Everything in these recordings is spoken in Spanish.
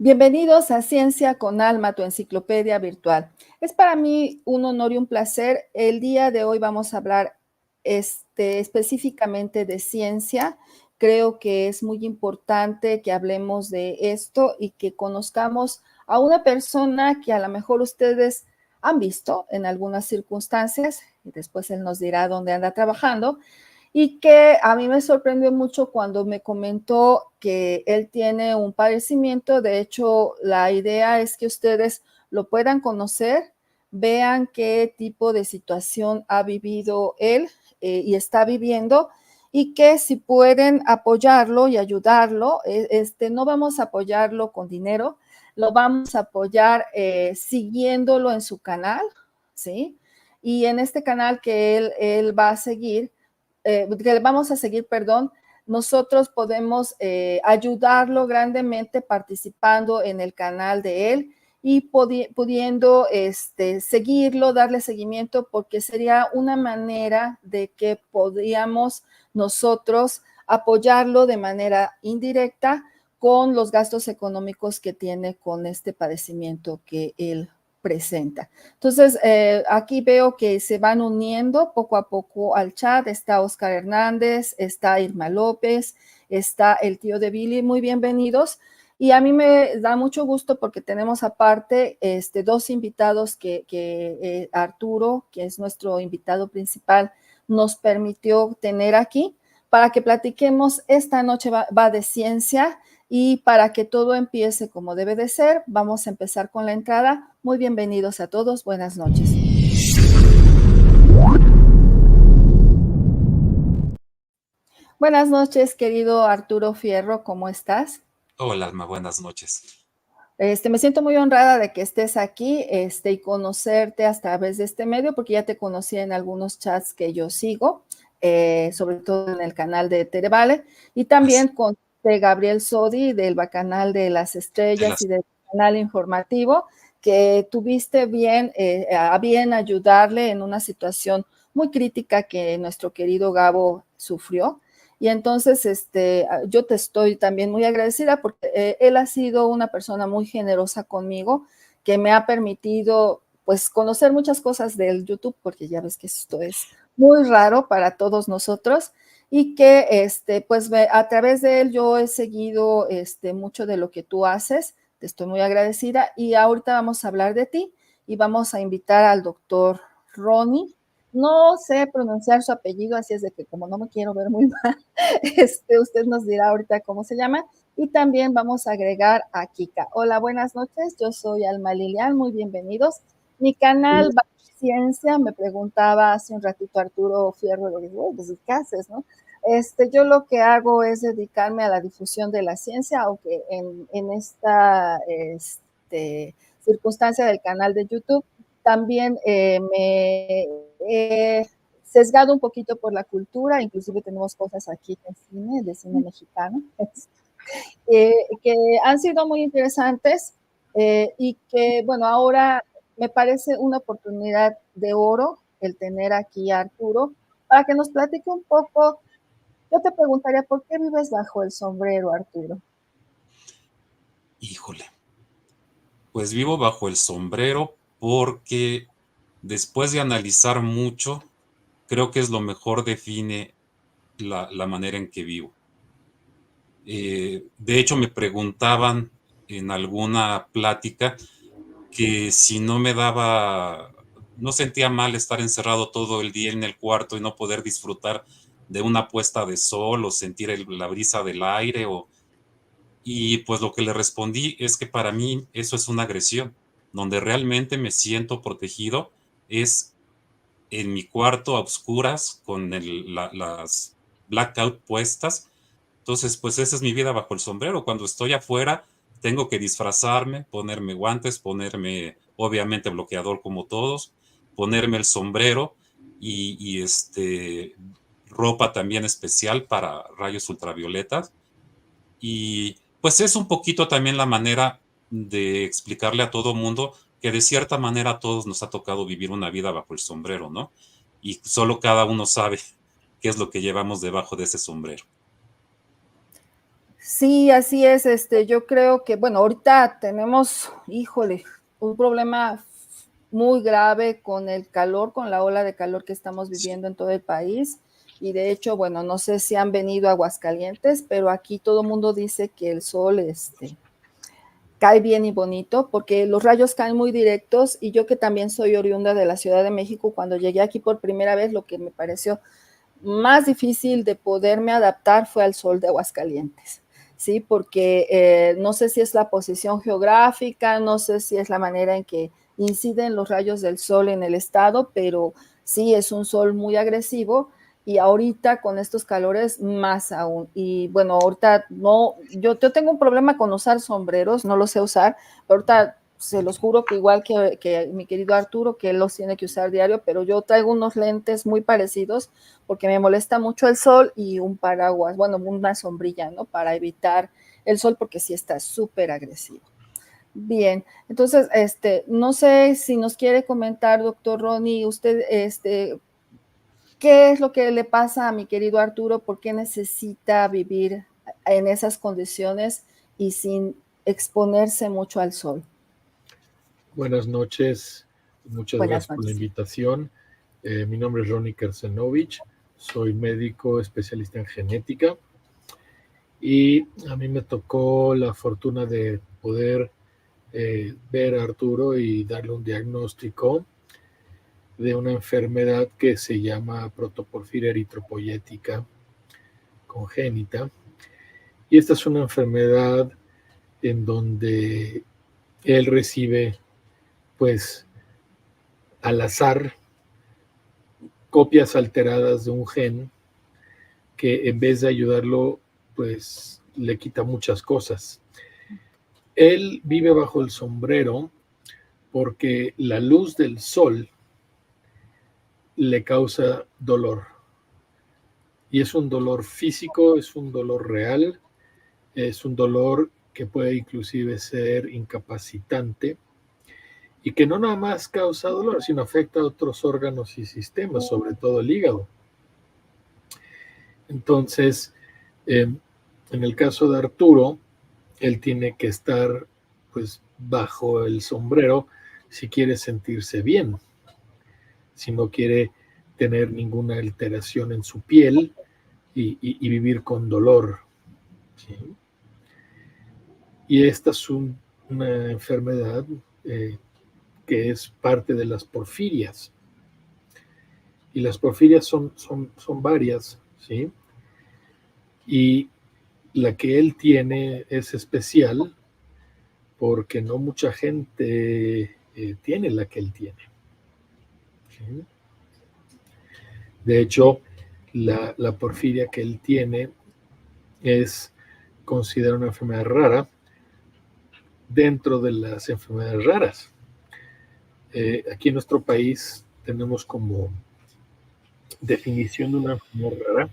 Bienvenidos a Ciencia con Alma, tu enciclopedia virtual. Es para mí un honor y un placer. El día de hoy vamos a hablar específicamente de ciencia. Creo que es muy importante que hablemos de esto y que conozcamos a una persona que a lo mejor ustedes han visto en algunas circunstancias, y después él nos dirá dónde anda trabajando, y que a mí me sorprendió mucho cuando me comentó que él tiene un padecimiento. De hecho, la idea es que ustedes lo puedan conocer, vean qué tipo de situación ha vivido él y está viviendo, y que si pueden apoyarlo y ayudarlo, no vamos a apoyarlo con dinero, lo vamos a apoyar siguiéndolo en su canal, ¿sí? Y en este canal que él va a seguir, que vamos a seguir, perdón, nosotros podemos ayudarlo grandemente participando en el canal de él y pudiendo seguirlo, darle seguimiento, porque sería una manera de que podríamos nosotros apoyarlo de manera indirecta con los gastos económicos que tiene con este padecimiento que él presenta. Entonces, aquí veo que se van uniendo poco a poco al chat. Está Oscar Hernández, está Irma López, está el tío de Billy. Muy bienvenidos. Y a mí me da mucho gusto porque tenemos aparte dos invitados que Arturo, que es nuestro invitado principal, nos permitió tener aquí para que platiquemos. Esta noche va de ciencia. Y para que todo empiece como debe de ser, vamos a empezar con la entrada. Muy bienvenidos a todos, buenas noches. Buenas noches, querido Arturo Fierro, ¿cómo estás? Hola, Alma, buenas noches. Me siento muy honrada de que estés aquí y conocerte a través de este medio, porque ya te conocí en algunos chats que yo sigo, sobre todo en el canal de Terevale, y también con Gabriel Sodi del Bacanal de las Estrellas y del canal informativo, que tuviste a bien ayudarle en una situación muy crítica que nuestro querido Gabo sufrió. Y entonces yo te estoy también muy agradecida porque él ha sido una persona muy generosa conmigo, que me ha permitido pues conocer muchas cosas del YouTube, porque ya ves que esto es muy raro para todos nosotros, y que pues a través de él yo he seguido mucho de lo que tú haces. Te estoy muy agradecida, y ahorita vamos a hablar de ti y vamos a invitar al doctor Ronnie. No sé pronunciar su apellido, así es de que como no me quiero ver muy mal, usted nos dirá ahorita cómo se llama. Y también vamos a agregar a Kika. Hola, buenas noches, yo soy Alma Lilian, muy bienvenidos. Mi canal va de ciencia, me preguntaba hace un ratito Arturo Fierro, le digo, pues, ¿qué haces, no? Yo lo que hago es dedicarme a la difusión de la ciencia, aunque en esta circunstancia del canal de YouTube también me he sesgado un poquito por la cultura. Inclusive tenemos cosas aquí de cine mexicano, que han sido muy interesantes, y que, bueno, ahora me parece una oportunidad de oro el tener aquí a Arturo para que nos platique un poco. Yo te preguntaría, ¿por qué vives bajo el sombrero, Arturo? Híjole, pues vivo bajo el sombrero porque después de analizar mucho, creo que es lo mejor define la manera en que vivo. De hecho, me preguntaban en alguna plática que si no me daba, no sentía mal estar encerrado todo el día en el cuarto y no poder disfrutar de una puesta de sol o sentir la brisa del aire y pues lo que le respondí es que para mí eso es una agresión. Donde realmente me siento protegido es en mi cuarto a oscuras con las blackout puestas. Entonces, pues esa es mi vida bajo el sombrero. Cuando estoy afuera, tengo que disfrazarme, ponerme guantes, ponerme, obviamente, bloqueador como todos, ponerme el sombrero y ropa también especial para rayos ultravioletas. Y pues es un poquito también la manera de explicarle a todo mundo que de cierta manera a todos nos ha tocado vivir una vida bajo el sombrero, ¿no? Y solo cada uno sabe qué es lo que llevamos debajo de ese sombrero. Sí, así es. Yo creo que, bueno, ahorita tenemos, híjole, un problema muy grave con el calor, con la ola de calor que estamos viviendo en todo el país. Y de hecho, bueno, no sé si han venido a Aguascalientes, pero aquí todo el mundo dice que el sol, cae bien y bonito, porque los rayos caen muy directos. Y yo, que también soy oriunda de la Ciudad de México, cuando llegué aquí por primera vez, lo que me pareció más difícil de poderme adaptar fue al sol de Aguascalientes, ¿sí? Porque no sé si es la posición geográfica, no sé si es la manera en que inciden los rayos del sol en el estado, pero sí es un sol muy agresivo, y ahorita con estos calores más aún. Y bueno, ahorita no, yo tengo un problema con usar sombreros, no los sé usar, pero ahorita se los juro que igual que mi querido Arturo, que él los tiene que usar diario, pero yo traigo unos lentes muy parecidos porque me molesta mucho el sol, y un paraguas, bueno, una sombrilla, ¿no? Para evitar el sol, porque sí está súper agresivo. Bien, entonces, no sé si nos quiere comentar, doctor Ronnie, usted, ¿qué es lo que le pasa a mi querido Arturo? ¿Por qué necesita vivir en esas condiciones y sin exponerse mucho al sol? Buenas noches, muchas Buenas gracias por la noches. invitación. Mi nombre es Ronnie Kersenovich, soy médico especialista en genética y a mí me tocó la fortuna de poder ver a Arturo y darle un diagnóstico de una enfermedad que se llama protoporfiria eritropoyética congénita. Y esta es una enfermedad en donde él recibe, pues, al azar, copias alteradas de un gen que en vez de ayudarlo, pues le quita muchas cosas. Él vive bajo el sombrero porque la luz del sol le causa dolor. Y es un dolor físico, es un dolor real, es un dolor que puede inclusive ser incapacitante y que no nada más causa dolor, sino afecta a otros órganos y sistemas, sobre todo el hígado. Entonces, en el caso de Arturo, él tiene que estar pues bajo el sombrero si quiere sentirse bien, si no quiere tener ninguna alteración en su piel y vivir con dolor. ¿Sí? Y esta es una enfermedad que es parte de las porfirias. Y las porfirias son varias, ¿sí? Y la que él tiene es especial porque no mucha gente tiene la que él tiene. ¿Sí? De hecho, la porfiria que él tiene es considerada una enfermedad rara dentro de las enfermedades raras. Aquí en nuestro país tenemos como definición de una enfermedad rara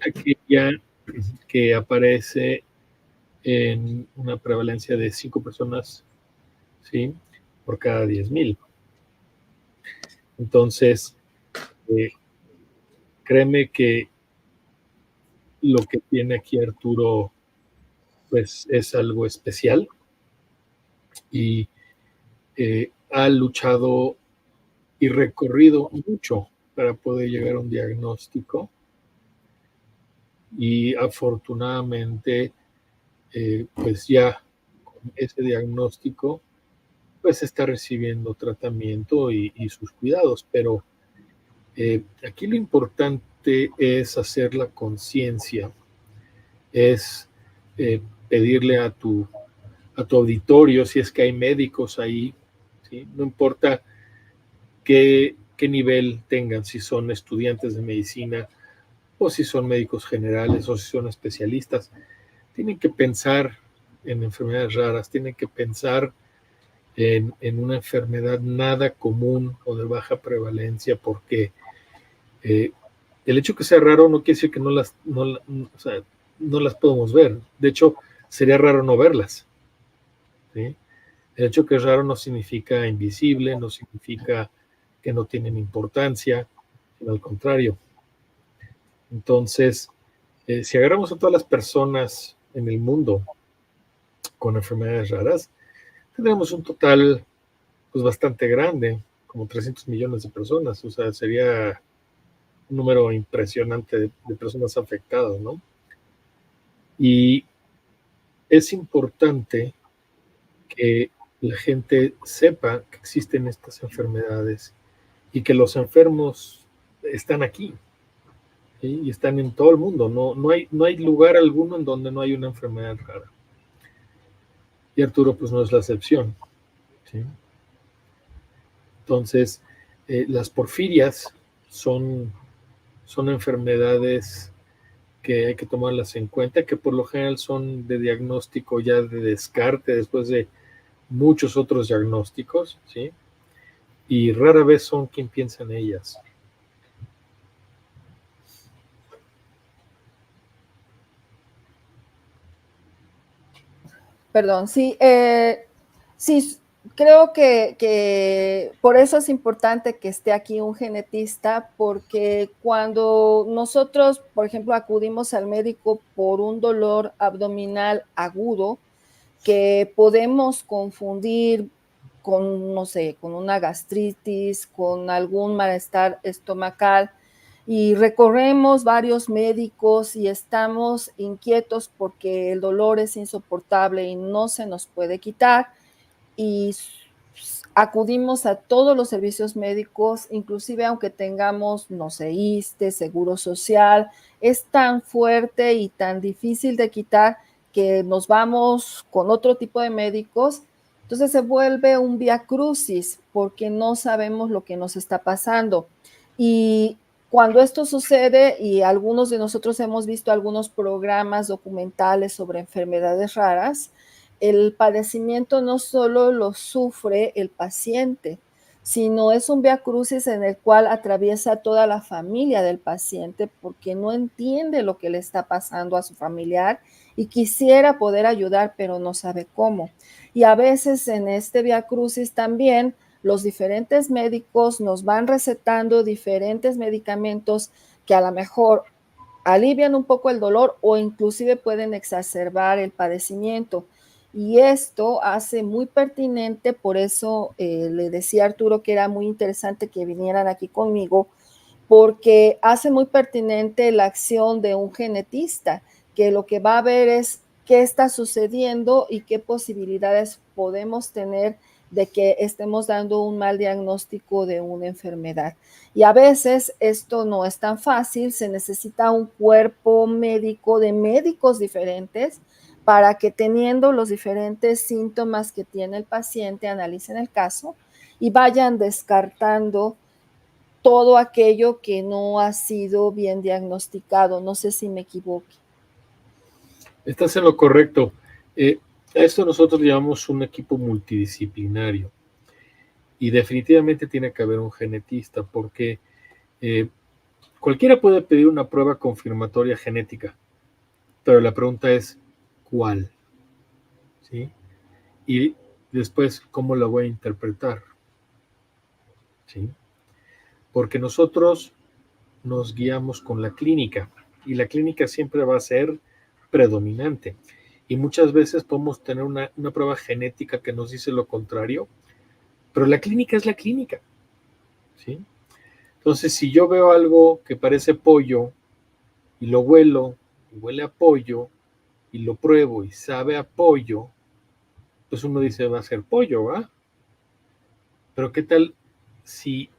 aquella que aparece en una prevalencia de 5 personas, ¿sí?, por cada 10,000. Entonces, créeme que lo que tiene aquí Arturo, pues es algo especial y ha luchado y recorrido mucho para poder llegar a un diagnóstico y afortunadamente, pues ya con ese diagnóstico, pues está recibiendo tratamiento y sus cuidados, pero aquí lo importante es hacer la conciencia, es pedirle a tu auditorio, si es que hay médicos ahí, ¿sí? No importa qué nivel tengan, si son estudiantes de medicina o si son médicos generales o si son especialistas, tienen que pensar en enfermedades raras, tienen que pensar en una enfermedad nada común o de baja prevalencia, porque el hecho que sea raro no quiere decir que o sea, no las podemos ver. De hecho, sería raro no verlas, ¿sí? El hecho que es raro no significa invisible, no significa que no tienen importancia, sino al contrario. Entonces, Si agarramos a todas las personas en el mundo con enfermedades raras, tendremos un total pues bastante grande, como 300 millones de personas. O sea, sería un número impresionante de personas afectadas, ¿no? Y es importante que la gente sepa que existen estas enfermedades y que los enfermos están aquí, ¿sí? Y están en todo el mundo. No hay lugar alguno en donde no hay una enfermedad rara. Y Arturo pues no es la excepción, ¿sí? Entonces, las porfirias son enfermedades que hay que tomarlas en cuenta, que por lo general son de diagnóstico ya de descarte después de muchos otros diagnósticos, ¿sí? Y rara vez son quien piensa en ellas. Perdón, sí, sí, creo que por eso es importante que esté aquí un genetista, porque cuando nosotros, por ejemplo, acudimos al médico por un dolor abdominal agudo, que podemos confundir con, no sé, con una gastritis, con algún malestar estomacal, y recorremos varios médicos y estamos inquietos porque el dolor es insoportable y no se nos puede quitar, y acudimos a todos los servicios médicos, inclusive aunque tengamos, no sé, ISSSTE, Seguro Social, es tan fuerte y tan difícil de quitar que nos vamos con otro tipo de médicos. Entonces se vuelve un viacrucis porque no sabemos lo que nos está pasando. Y cuando esto sucede, y algunos de nosotros hemos visto algunos programas documentales sobre enfermedades raras, el padecimiento no solo lo sufre el paciente, sino es un viacrucis en el cual atraviesa toda la familia del paciente porque no entiende lo que le está pasando a su familiar y quisiera poder ayudar, pero no sabe cómo. Y a veces en este viacrucis también los diferentes médicos nos van recetando diferentes medicamentos que a lo mejor alivian un poco el dolor o inclusive pueden exacerbar el padecimiento. Y esto hace muy pertinente, por eso le decía a Arturo que era muy interesante que vinieran aquí conmigo, porque hace muy pertinente la acción de un genetista, que lo que va a ver es qué está sucediendo y qué posibilidades podemos tener de que estemos dando un mal diagnóstico de una enfermedad. Y a veces esto no es tan fácil, se necesita un cuerpo médico de médicos diferentes para que teniendo los diferentes síntomas que tiene el paciente, analicen el caso y vayan descartando todo aquello que no ha sido bien diagnosticado. No sé si me equivoque. Estás en lo correcto. A esto nosotros llamamos un equipo multidisciplinario y definitivamente tiene que haber un genetista porque cualquiera puede pedir una prueba confirmatoria genética, pero la pregunta es ¿cuál? ¿Sí? Y después, ¿cómo la voy a interpretar? ¿Sí? Porque nosotros nos guiamos con la clínica y la clínica siempre va a ser predominante. Y muchas veces podemos tener una prueba genética que nos dice lo contrario, pero la clínica es la clínica, ¿sí? Entonces, si yo veo algo que parece pollo y lo huelo, y huele a pollo, y lo pruebo y sabe a pollo, pues uno dice va a ser pollo, ¿va? Pero ¿qué tal si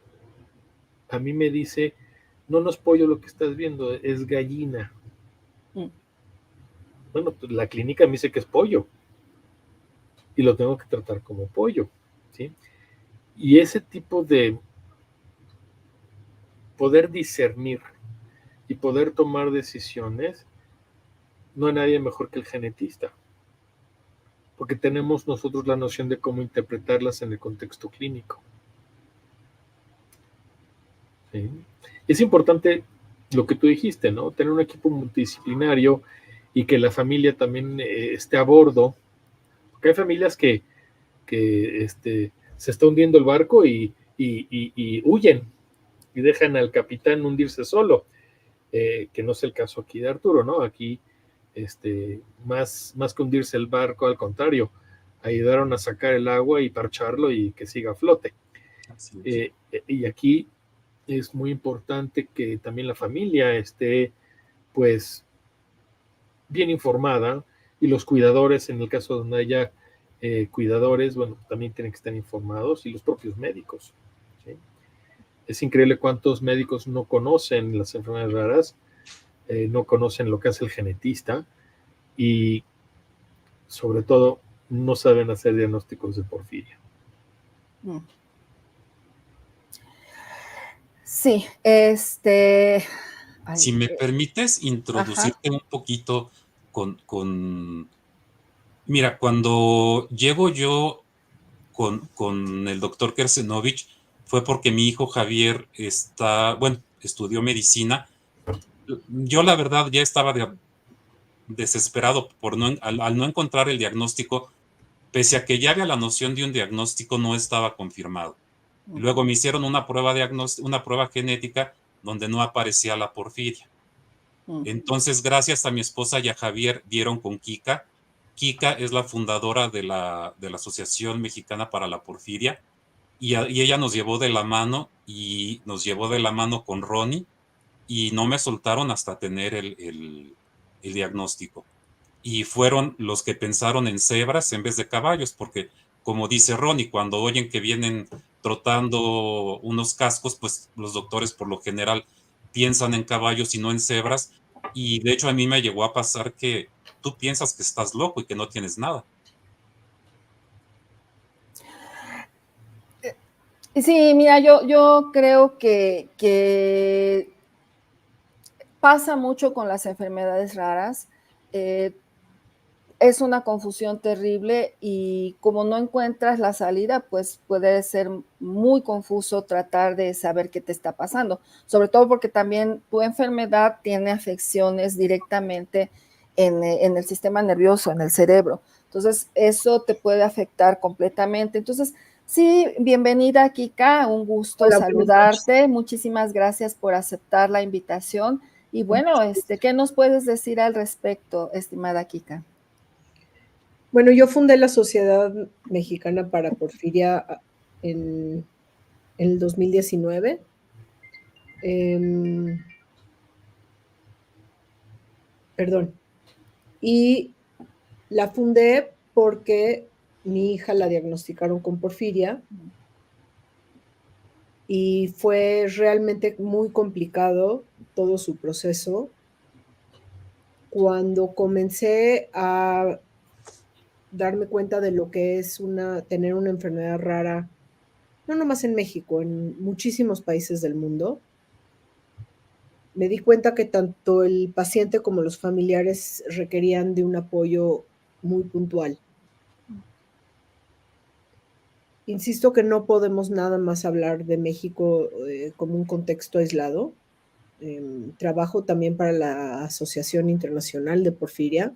a mí me dice, no es pollo lo que estás viendo, es gallina? Bueno, pues la clínica me dice que es pollo y lo tengo que tratar como pollo, ¿sí? Y ese tipo de poder discernir y poder tomar decisiones, no hay nadie mejor que el genetista, porque tenemos nosotros la noción de cómo interpretarlas en el contexto clínico. ¿Sí? Es importante lo que tú dijiste, ¿no? Tener un equipo multidisciplinario y que la familia también esté a bordo, porque hay familias que se está hundiendo el barco y huyen y dejan al capitán hundirse solo. que no es el caso aquí de Arturo, ¿no? Aquí, más que hundirse el barco, al contrario, ayudaron a sacar el agua y parcharlo y que siga a flote. Y aquí es muy importante que también la familia esté, pues, bien informada, y los cuidadores, en el caso donde haya cuidadores, bueno, también tienen que estar informados, y los propios médicos, ¿sí? Es increíble cuántos médicos no conocen las enfermedades raras, no conocen lo que hace el genetista, y sobre todo no saben hacer diagnósticos de porfiria. Sí, si me permites introducirte un poquito con... Mira, cuando llego yo con el doctor Kersenovich, fue porque mi hijo Javier estudió medicina. Yo la verdad ya estaba desesperado al no encontrar el diagnóstico, pese a que ya había la noción de un diagnóstico, no estaba confirmado. Luego me hicieron una prueba genética donde no aparecía la porfiria. Entonces, gracias a mi esposa y a Javier, dieron con Kika. Kika es la fundadora de la Asociación Mexicana para la Porfiria, y ella nos llevó de la mano, y nos llevó de la mano con Ronnie, y no me soltaron hasta tener el diagnóstico. Y fueron los que pensaron en cebras en vez de caballos, porque como dice Ronnie, cuando oyen que vienen trotando unos cascos, pues los doctores por lo general piensan en caballos y no en cebras. Y de hecho a mí me llegó a pasar que tú piensas que estás loco y que no tienes nada. Sí, mira, yo creo que pasa mucho con las enfermedades raras. Es una confusión terrible, y como no encuentras la salida, pues puede ser muy confuso tratar de saber qué te está pasando, sobre todo porque también tu enfermedad tiene afecciones directamente en el sistema nervioso, en el cerebro. Entonces, eso te puede afectar completamente. Entonces, sí, bienvenida, Kika, un gusto saludarte. Muchísimas gracias por aceptar la invitación. Y bueno, ¿qué nos puedes decir al respecto, estimada Kika? Bueno, yo fundé la Sociedad Mexicana para Porfiria en el 2019. Y la fundé porque mi hija la diagnosticaron con porfiria, y fue realmente muy complicado todo su proceso. Cuando comencé a darme cuenta de lo que es tener una enfermedad rara, no nomás en México, en muchísimos países del mundo, me di cuenta que tanto el paciente como los familiares requerían de un apoyo muy puntual. Insisto que no podemos nada más hablar de México como un contexto aislado. Trabajo también para la Asociación Internacional de Porfiria,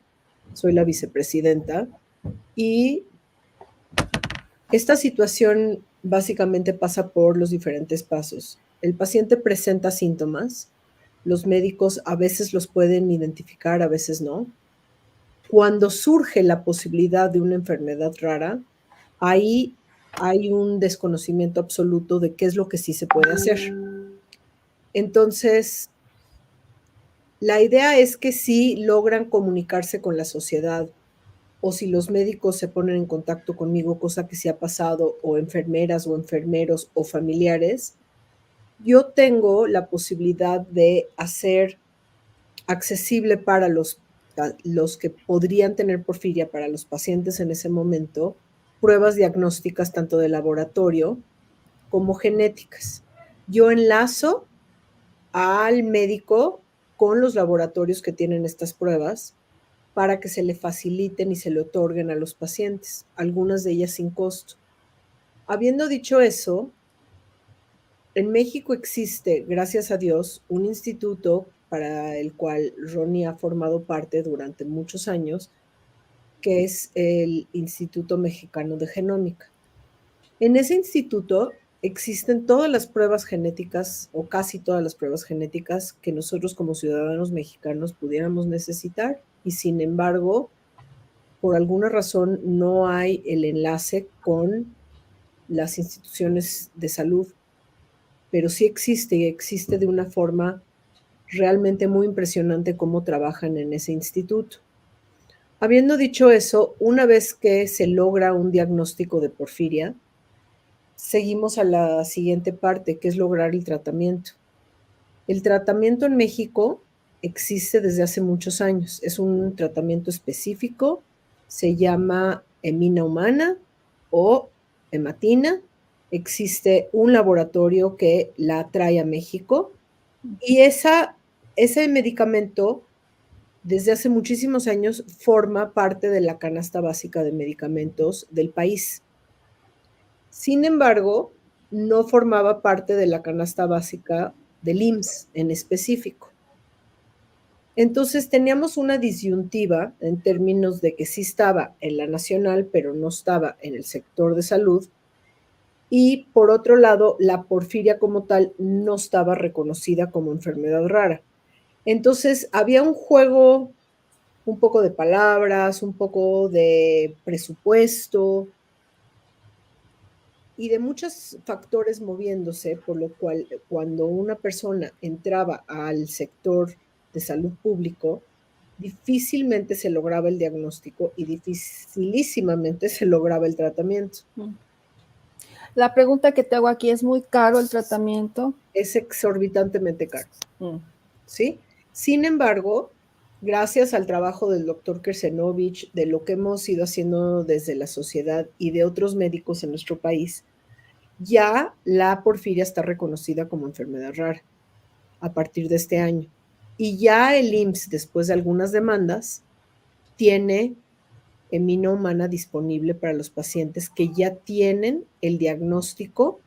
soy la vicepresidenta, y esta situación básicamente pasa por los diferentes pasos. El paciente presenta síntomas, los médicos a veces los pueden identificar, a veces no. Cuando surge la posibilidad de una enfermedad rara, ahí hay un desconocimiento absoluto de qué es lo que sí se puede hacer. Entonces, la idea es que si logran comunicarse con la sociedad, o si los médicos se ponen en contacto conmigo, cosa que sí ha pasado, o enfermeras o enfermeros o familiares, yo tengo la posibilidad de hacer accesible para los que podrían tener porfiria, para los pacientes en ese momento, pruebas diagnósticas tanto de laboratorio como genéticas. Yo enlazo al médico con los laboratorios que tienen estas pruebas para que se le faciliten y se le otorguen a los pacientes, algunas de ellas sin costo. Habiendo dicho eso, en México existe, gracias a Dios, un instituto para el cual Ronnie ha formado parte durante muchos años, que es el Instituto Mexicano de Genómica. En ese instituto existen todas las pruebas genéticas o casi todas las pruebas genéticas que nosotros como ciudadanos mexicanos pudiéramos necesitar y sin embargo, por alguna razón no hay el enlace con las instituciones de salud, pero sí existe de una forma realmente muy impresionante cómo trabajan en ese instituto. Habiendo dicho eso, una vez que se logra un diagnóstico de porfiria, seguimos a la siguiente parte, que es lograr el tratamiento. El tratamiento en México existe desde hace muchos años. Es un tratamiento específico, se llama hemina humana o hematina. Existe un laboratorio que la trae a México y ese medicamento desde hace muchísimos años forma parte de la canasta básica de medicamentos del país. Sin embargo, no formaba parte de la canasta básica del IMSS en específico. Entonces teníamos una disyuntiva en términos de que sí estaba en la nacional, pero no estaba en el sector de salud. Y por otro lado, la porfiria como tal no estaba reconocida como enfermedad rara. Entonces había un juego, un poco de palabras, un poco de presupuesto y de muchos factores moviéndose, por lo cual cuando una persona entraba al sector de salud público, difícilmente se lograba el diagnóstico y dificilísimamente se lograba el tratamiento. La pregunta que te hago aquí, ¿es muy caro el tratamiento? Es exorbitantemente caro, ¿sí? Sin embargo, gracias al trabajo del doctor Kersenovich, de lo que hemos ido haciendo desde la sociedad y de otros médicos en nuestro país, ya la porfiria está reconocida como enfermedad rara a partir de este año. Y ya el IMSS, después de algunas demandas, tiene hemina humana disponible para los pacientes que ya tienen el diagnóstico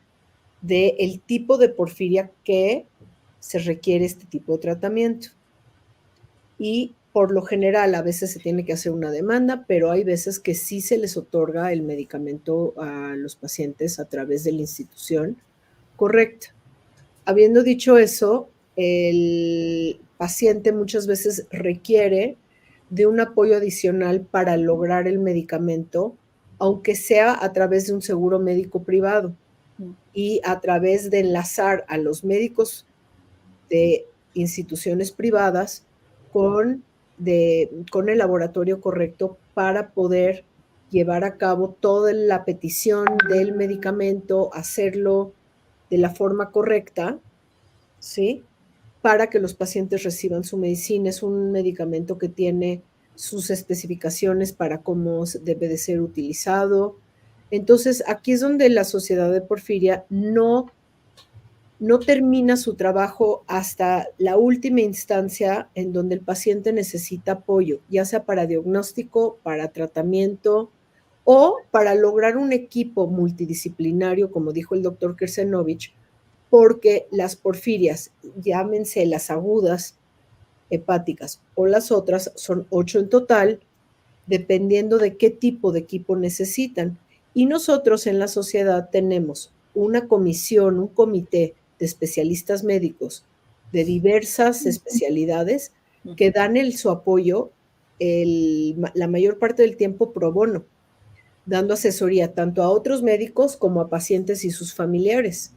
del tipo de porfiria que se requiere este tipo de tratamiento. Y por lo general a veces se tiene que hacer una demanda, pero hay veces que sí se les otorga el medicamento a los pacientes a través de la institución correcta. Habiendo dicho eso, el paciente muchas veces requiere de un apoyo adicional para lograr el medicamento, aunque sea a través de un seguro médico privado y a través de enlazar a los médicos de instituciones privadas con el laboratorio correcto para poder llevar a cabo toda la petición del medicamento, hacerlo de la forma correcta, ¿sí? Para que los pacientes reciban su medicina. Es un medicamento que tiene sus especificaciones para cómo debe de ser utilizado. Entonces, aquí es donde la Sociedad de Porfiria no termina su trabajo hasta la última instancia en donde el paciente necesita apoyo, ya sea para diagnóstico, para tratamiento o para lograr un equipo multidisciplinario, como dijo el doctor Kersenovich, porque las porfirias, llámense las agudas hepáticas o las otras, son 8 en total, dependiendo de qué tipo de equipo necesitan. Y nosotros en la sociedad tenemos una comisión, un comité de especialistas médicos de diversas especialidades que dan su apoyo la mayor parte del tiempo pro bono, dando asesoría tanto a otros médicos como a pacientes y sus familiares.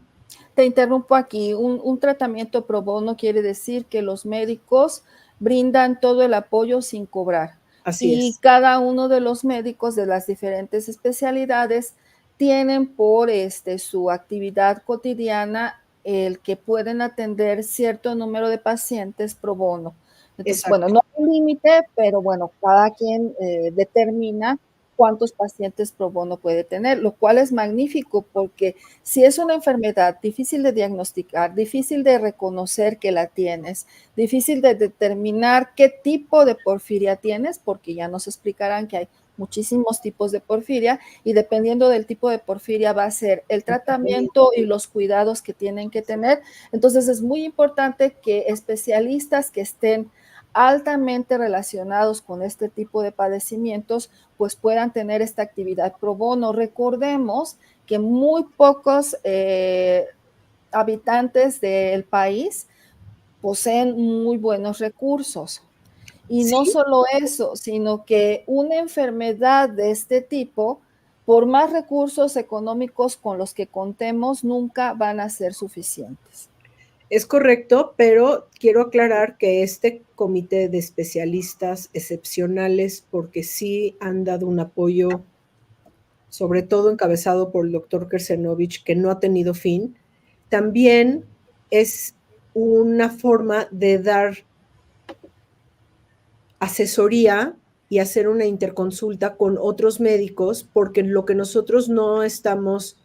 Te interrumpo aquí. Un tratamiento pro bono quiere decir que los médicos brindan todo el apoyo sin cobrar. Así es. Y cada uno de los médicos de las diferentes especialidades tienen por su actividad cotidiana el que pueden atender cierto número de pacientes pro bono. Entonces, Exacto. bueno, no hay límite, pero bueno, cada quien determina cuántos pacientes pro bono puede tener, lo cual es magnífico porque si es una enfermedad difícil de diagnosticar, difícil de reconocer que la tienes, difícil de determinar qué tipo de porfiria tienes, porque ya nos explicarán que hay muchísimos tipos de porfiria y dependiendo del tipo de porfiria va a ser el tratamiento y los cuidados que tienen que tener. Entonces es muy importante que especialistas que estén altamente relacionados con este tipo de padecimientos, pues puedan tener esta actividad pro bono. Recordemos que muy pocos habitantes del país poseen muy buenos recursos. Y no Sí, solo eso, sino que una enfermedad de este tipo, por más recursos económicos con los que contemos, nunca van a ser suficientes. es correcto, pero quiero aclarar que este comité de especialistas excepcionales, porque sí han dado un apoyo, sobre todo encabezado por el doctor Kersenovich, que no ha tenido fin, también es una forma de dar asesoría y hacer una interconsulta con otros médicos, porque lo que nosotros no estamos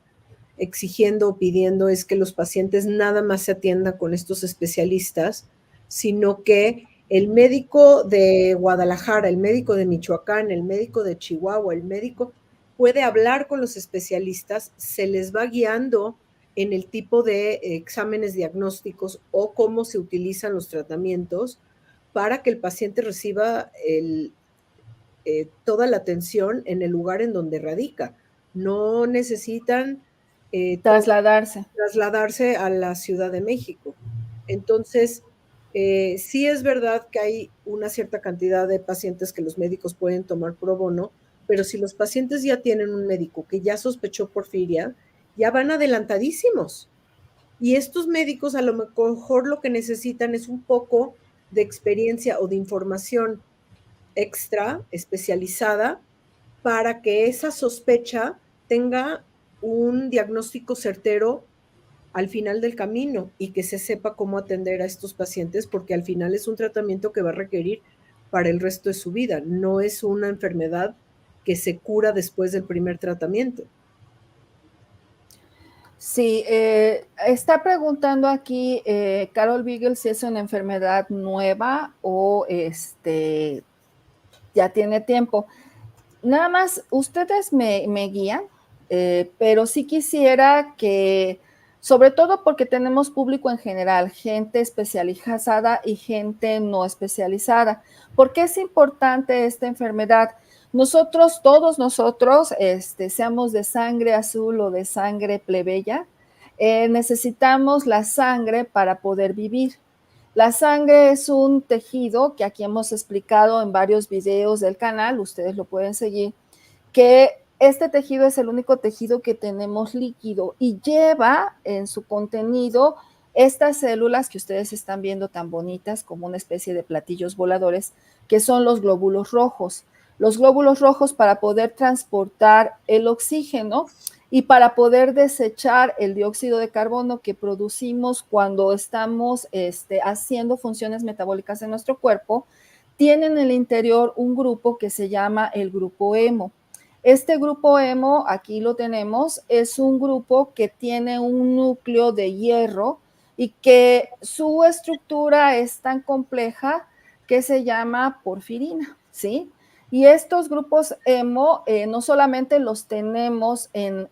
exigiendo o pidiendo es que los pacientes nada más se atiendan con estos especialistas, sino que el médico de Guadalajara, el médico de Michoacán, el médico de Chihuahua, el médico puede hablar con los especialistas, se les va guiando en el tipo de exámenes diagnósticos o cómo se utilizan los tratamientos para que el paciente reciba toda la atención en el lugar en donde radica. No necesitan Trasladarse. trasladarse a la Ciudad de México. Entonces, sí es verdad que hay una cierta cantidad de pacientes que los médicos pueden tomar pro bono, pero si los pacientes ya tienen un médico que ya sospechó porfiria, ya van adelantadísimos. Y estos médicos a lo mejor lo que necesitan es un poco de experiencia o de información extra, especializada, para que esa sospecha tenga un diagnóstico certero al final del camino y que se sepa cómo atender a estos pacientes, porque al final es un tratamiento que va a requerir para el resto de su vida. No es una enfermedad que se cura después del primer tratamiento. Sí, está preguntando aquí Carol Beagle si es una enfermedad nueva o ya tiene tiempo. Nada más, ustedes me guían, pero sí quisiera que, sobre todo porque tenemos público en general, gente especializada y gente no especializada. ¿Por qué es importante esta enfermedad? Nosotros, todos nosotros, seamos de sangre azul o de sangre plebeya, necesitamos la sangre para poder vivir. La sangre es un tejido que aquí hemos explicado en varios videos del canal, ustedes lo pueden seguir, que este tejido es el único tejido que tenemos líquido y lleva en su contenido estas células que ustedes están viendo tan bonitas como una especie de platillos voladores, que son los glóbulos rojos. Los glóbulos rojos para poder transportar el oxígeno y para poder desechar el dióxido de carbono que producimos cuando estamos haciendo funciones metabólicas en nuestro cuerpo, tienen en el interior un grupo que se llama el grupo hemo. Este grupo hemo, aquí lo tenemos, es un grupo que tiene un núcleo de hierro y que su estructura es tan compleja que se llama porfirina, ¿sí? Y estos grupos hemo no solamente los tenemos en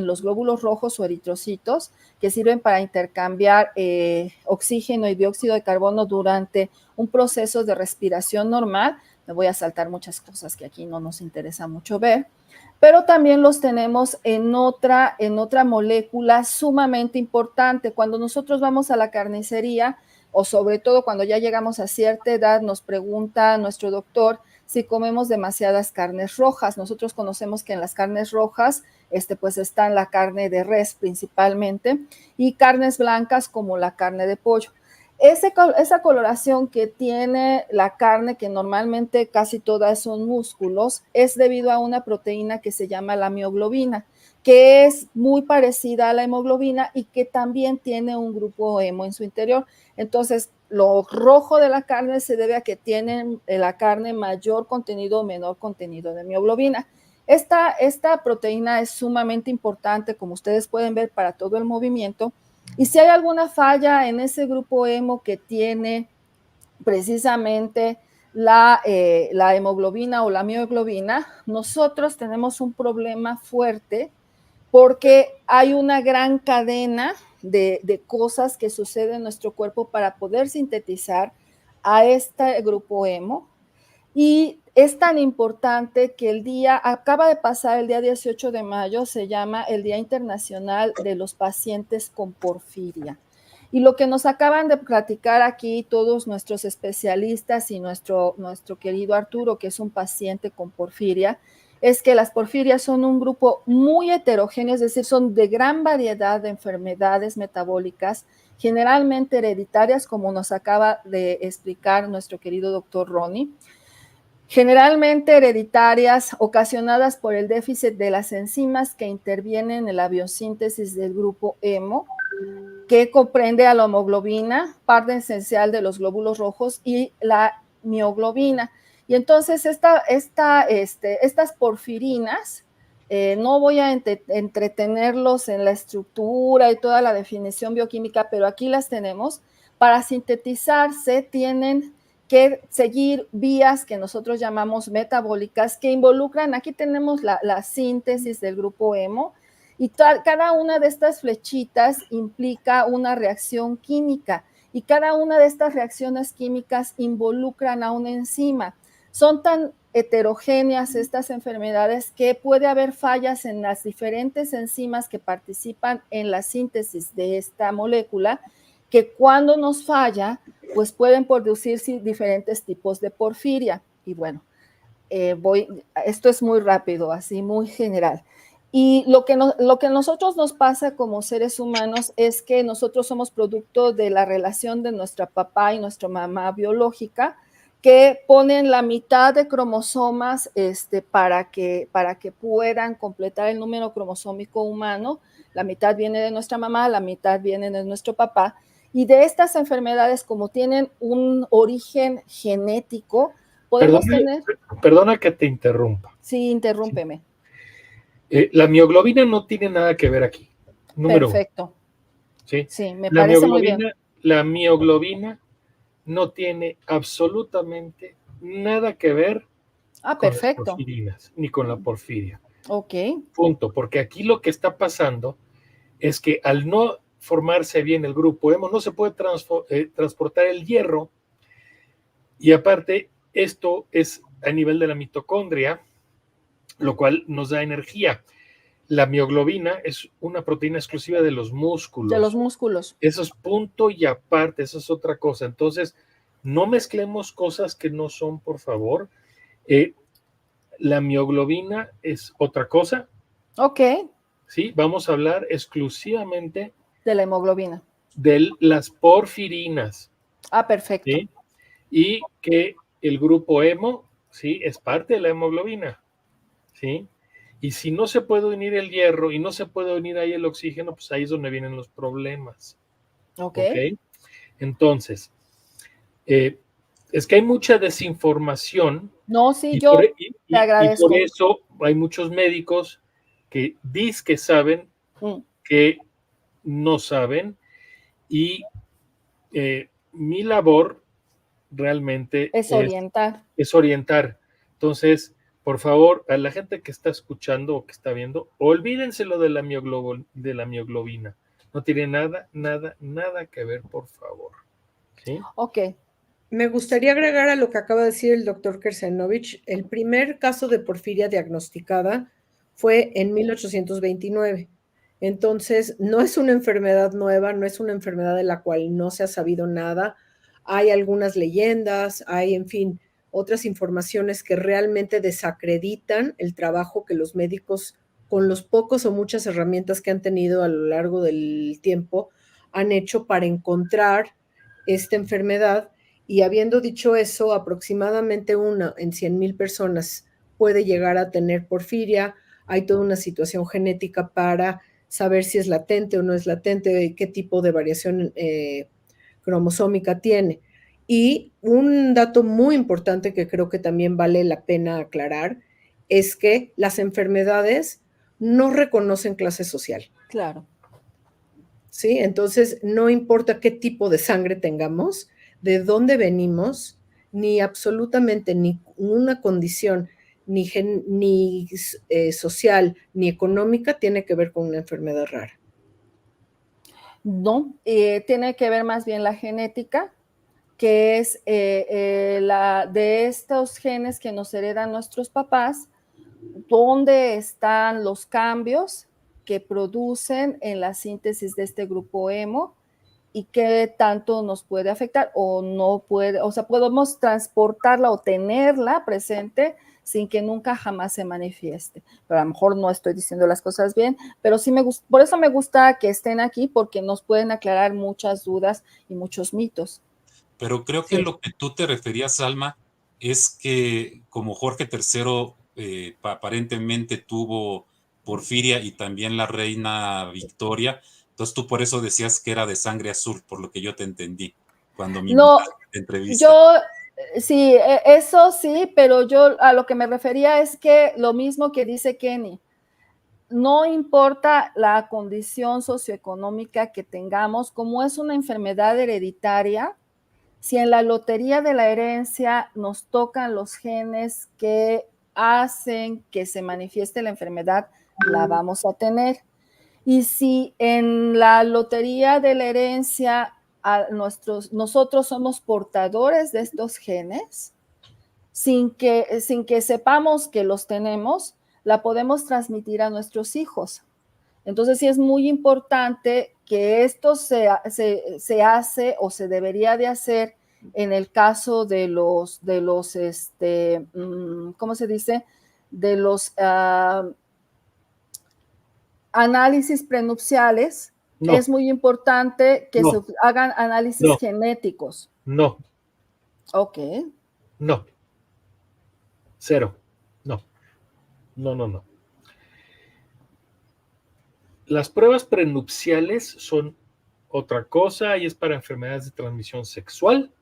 los glóbulos rojos o eritrocitos, que sirven para intercambiar oxígeno y dióxido de carbono durante un proceso de respiración normal. Me voy a saltar muchas cosas que aquí no nos interesa mucho ver, pero también los tenemos en otra molécula sumamente importante. Cuando nosotros vamos a la carnicería, o sobre todo cuando ya llegamos a cierta edad, nos pregunta nuestro doctor si comemos demasiadas carnes rojas. Nosotros conocemos que en las carnes rojas, pues está la carne de res principalmente, y carnes blancas como la carne de pollo. Esa coloración que tiene la carne, que normalmente casi todas son músculos, es debido a una proteína que se llama la mioglobina, que es muy parecida a la hemoglobina y que también tiene un grupo hemo en su interior. Entonces, lo rojo de la carne se debe a que tiene la carne mayor contenido o menor contenido de mioglobina. Esta proteína es sumamente importante, como ustedes pueden ver, para todo el movimiento. Y si hay alguna falla en ese grupo hemo que tiene precisamente la hemoglobina o la mioglobina, nosotros tenemos un problema fuerte porque hay una gran cadena de cosas que suceden en nuestro cuerpo para poder sintetizar a este grupo emo. Y es tan importante que acaba de pasar el día 18 de mayo, se llama el Día Internacional de los Pacientes con Porfiria. Y lo que nos acaban de platicar aquí todos nuestros especialistas y nuestro querido Arturo, que es un paciente con porfiria, es que las porfirias son un grupo muy heterogéneo, es decir, son de gran variedad de enfermedades metabólicas, generalmente hereditarias, como nos acaba de explicar nuestro querido doctor Ronnie, generalmente hereditarias, ocasionadas por el déficit de las enzimas que intervienen en la biosíntesis del grupo hemo, que comprende a la hemoglobina, parte esencial de los glóbulos rojos, y la mioglobina. Y entonces estas porfirinas, no voy a entretenerlos en la estructura y toda la definición bioquímica, pero aquí las tenemos. Para sintetizarse tienen que seguir vías que nosotros llamamos metabólicas, que involucran, aquí tenemos la síntesis del grupo hemo, y cada una de estas flechitas implica una reacción química, y cada una de estas reacciones químicas involucran a una enzima. Son tan heterogéneas estas enfermedades que puede haber fallas en las diferentes enzimas que participan en la síntesis de esta molécula, que cuando nos falla, pues pueden producirse diferentes tipos de porfiria. Y bueno, esto es muy rápido, así muy general. Y lo que a nosotros nos pasa como seres humanos es que nosotros somos producto de la relación de nuestra papá y nuestra mamá biológica, que ponen la mitad de cromosomas para que puedan completar el número cromosómico humano. La mitad viene de nuestra mamá, la mitad viene de nuestro papá. Y de estas enfermedades, como tienen un origen genético, podemos tener... Perdona que te interrumpa. Sí, interrúmpeme. La mioglobina no tiene nada que ver aquí. Perfecto. ¿Sí? Sí, me parece muy bien. La mioglobina no tiene absolutamente nada que ver con las porfirinas, ni con la porfiria. Ok. Punto. Porque aquí lo que está pasando es que al no formarse bien el grupo hemo, no se puede transportar el hierro, y aparte, esto es a nivel de la mitocondria, lo cual nos da energía. La mioglobina es una proteína exclusiva de los músculos. De los músculos. Eso es punto y aparte, eso es otra cosa. Entonces, no mezclemos cosas que no son, por favor. La mioglobina es otra cosa. Ok. Sí, vamos a hablar exclusivamente de la hemoglobina. De las porfirinas. Ah, perfecto. ¿Sí? Y que el grupo hemo, sí, es parte de la hemoglobina. ¿Sí? Y si no se puede unir el hierro y no se puede unir ahí el oxígeno, pues ahí es donde vienen los problemas. Ok. Entonces, es que hay mucha desinformación. No, sí, yo te agradezco. Y por eso hay muchos médicos que dicen que saben, que no saben, y mi labor realmente es orientar. Es orientar. Entonces, por favor, a la gente que está escuchando o que está viendo, olvídense lo de la mioglobina. No tiene nada que ver, por favor. ¿Sí? Ok. Me gustaría agregar a lo que acaba de decir el doctor Kersenovich. El primer caso de porfiria diagnosticada fue en 1829. Entonces, no es una enfermedad nueva, no es una enfermedad de la cual no se ha sabido nada. Hay algunas leyendas, hay, en fin, otras informaciones que realmente desacreditan el trabajo que los médicos, con los pocos o muchas herramientas que han tenido a lo largo del tiempo, han hecho para encontrar esta enfermedad. Y habiendo dicho eso, aproximadamente una en 100,000 personas puede llegar a tener porfiria. Hay toda una situación genética para saber si es latente o no es latente, qué tipo de variación cromosómica tiene. Y un dato muy importante que creo que también vale la pena aclarar es que las enfermedades no reconocen clase social. Claro. ¿Sí? Entonces, no importa qué tipo de sangre tengamos, de dónde venimos, ni absolutamente ni una condición ni social ni económica tiene que ver con una enfermedad rara. No, tiene que ver más bien la genética, que es de estos genes que nos heredan nuestros papás, dónde están los cambios que producen en la síntesis de este grupo hemo y qué tanto nos puede afectar o no puede, o sea, podemos transportarla o tenerla presente sin que nunca jamás se manifieste. Pero a lo mejor no estoy diciendo las cosas bien, pero sí me gusta, por eso me gusta que estén aquí, porque nos pueden aclarar muchas dudas y muchos mitos. Pero creo que lo que tú te referías, Alma, es que como Jorge III aparentemente tuvo porfiria y también la reina Victoria, entonces tú por eso decías que era de sangre azul, por lo que yo te entendí cuando me No, invitaste a la entrevista. sí, eso sí, pero yo a lo que me refería es que lo mismo que dice Kenny, no importa la condición socioeconómica que tengamos, como es una enfermedad hereditaria, si en la lotería de la herencia nos tocan los genes que hacen que se manifieste la enfermedad, la vamos a tener. Y si en la lotería de la herencia nosotros somos portadores de estos genes, sin que sepamos que los tenemos, la podemos transmitir a nuestros hijos. Entonces sí es muy importante que esto se hace o se debería de hacer en el caso de los ¿cómo se dice? De los análisis prenupciales. No. Es muy importante que No. se hagan análisis No. genéticos. No. Ok. No. Cero. No. No, no, no. Las pruebas prenupciales son otra cosa y es para enfermedades de transmisión sexual.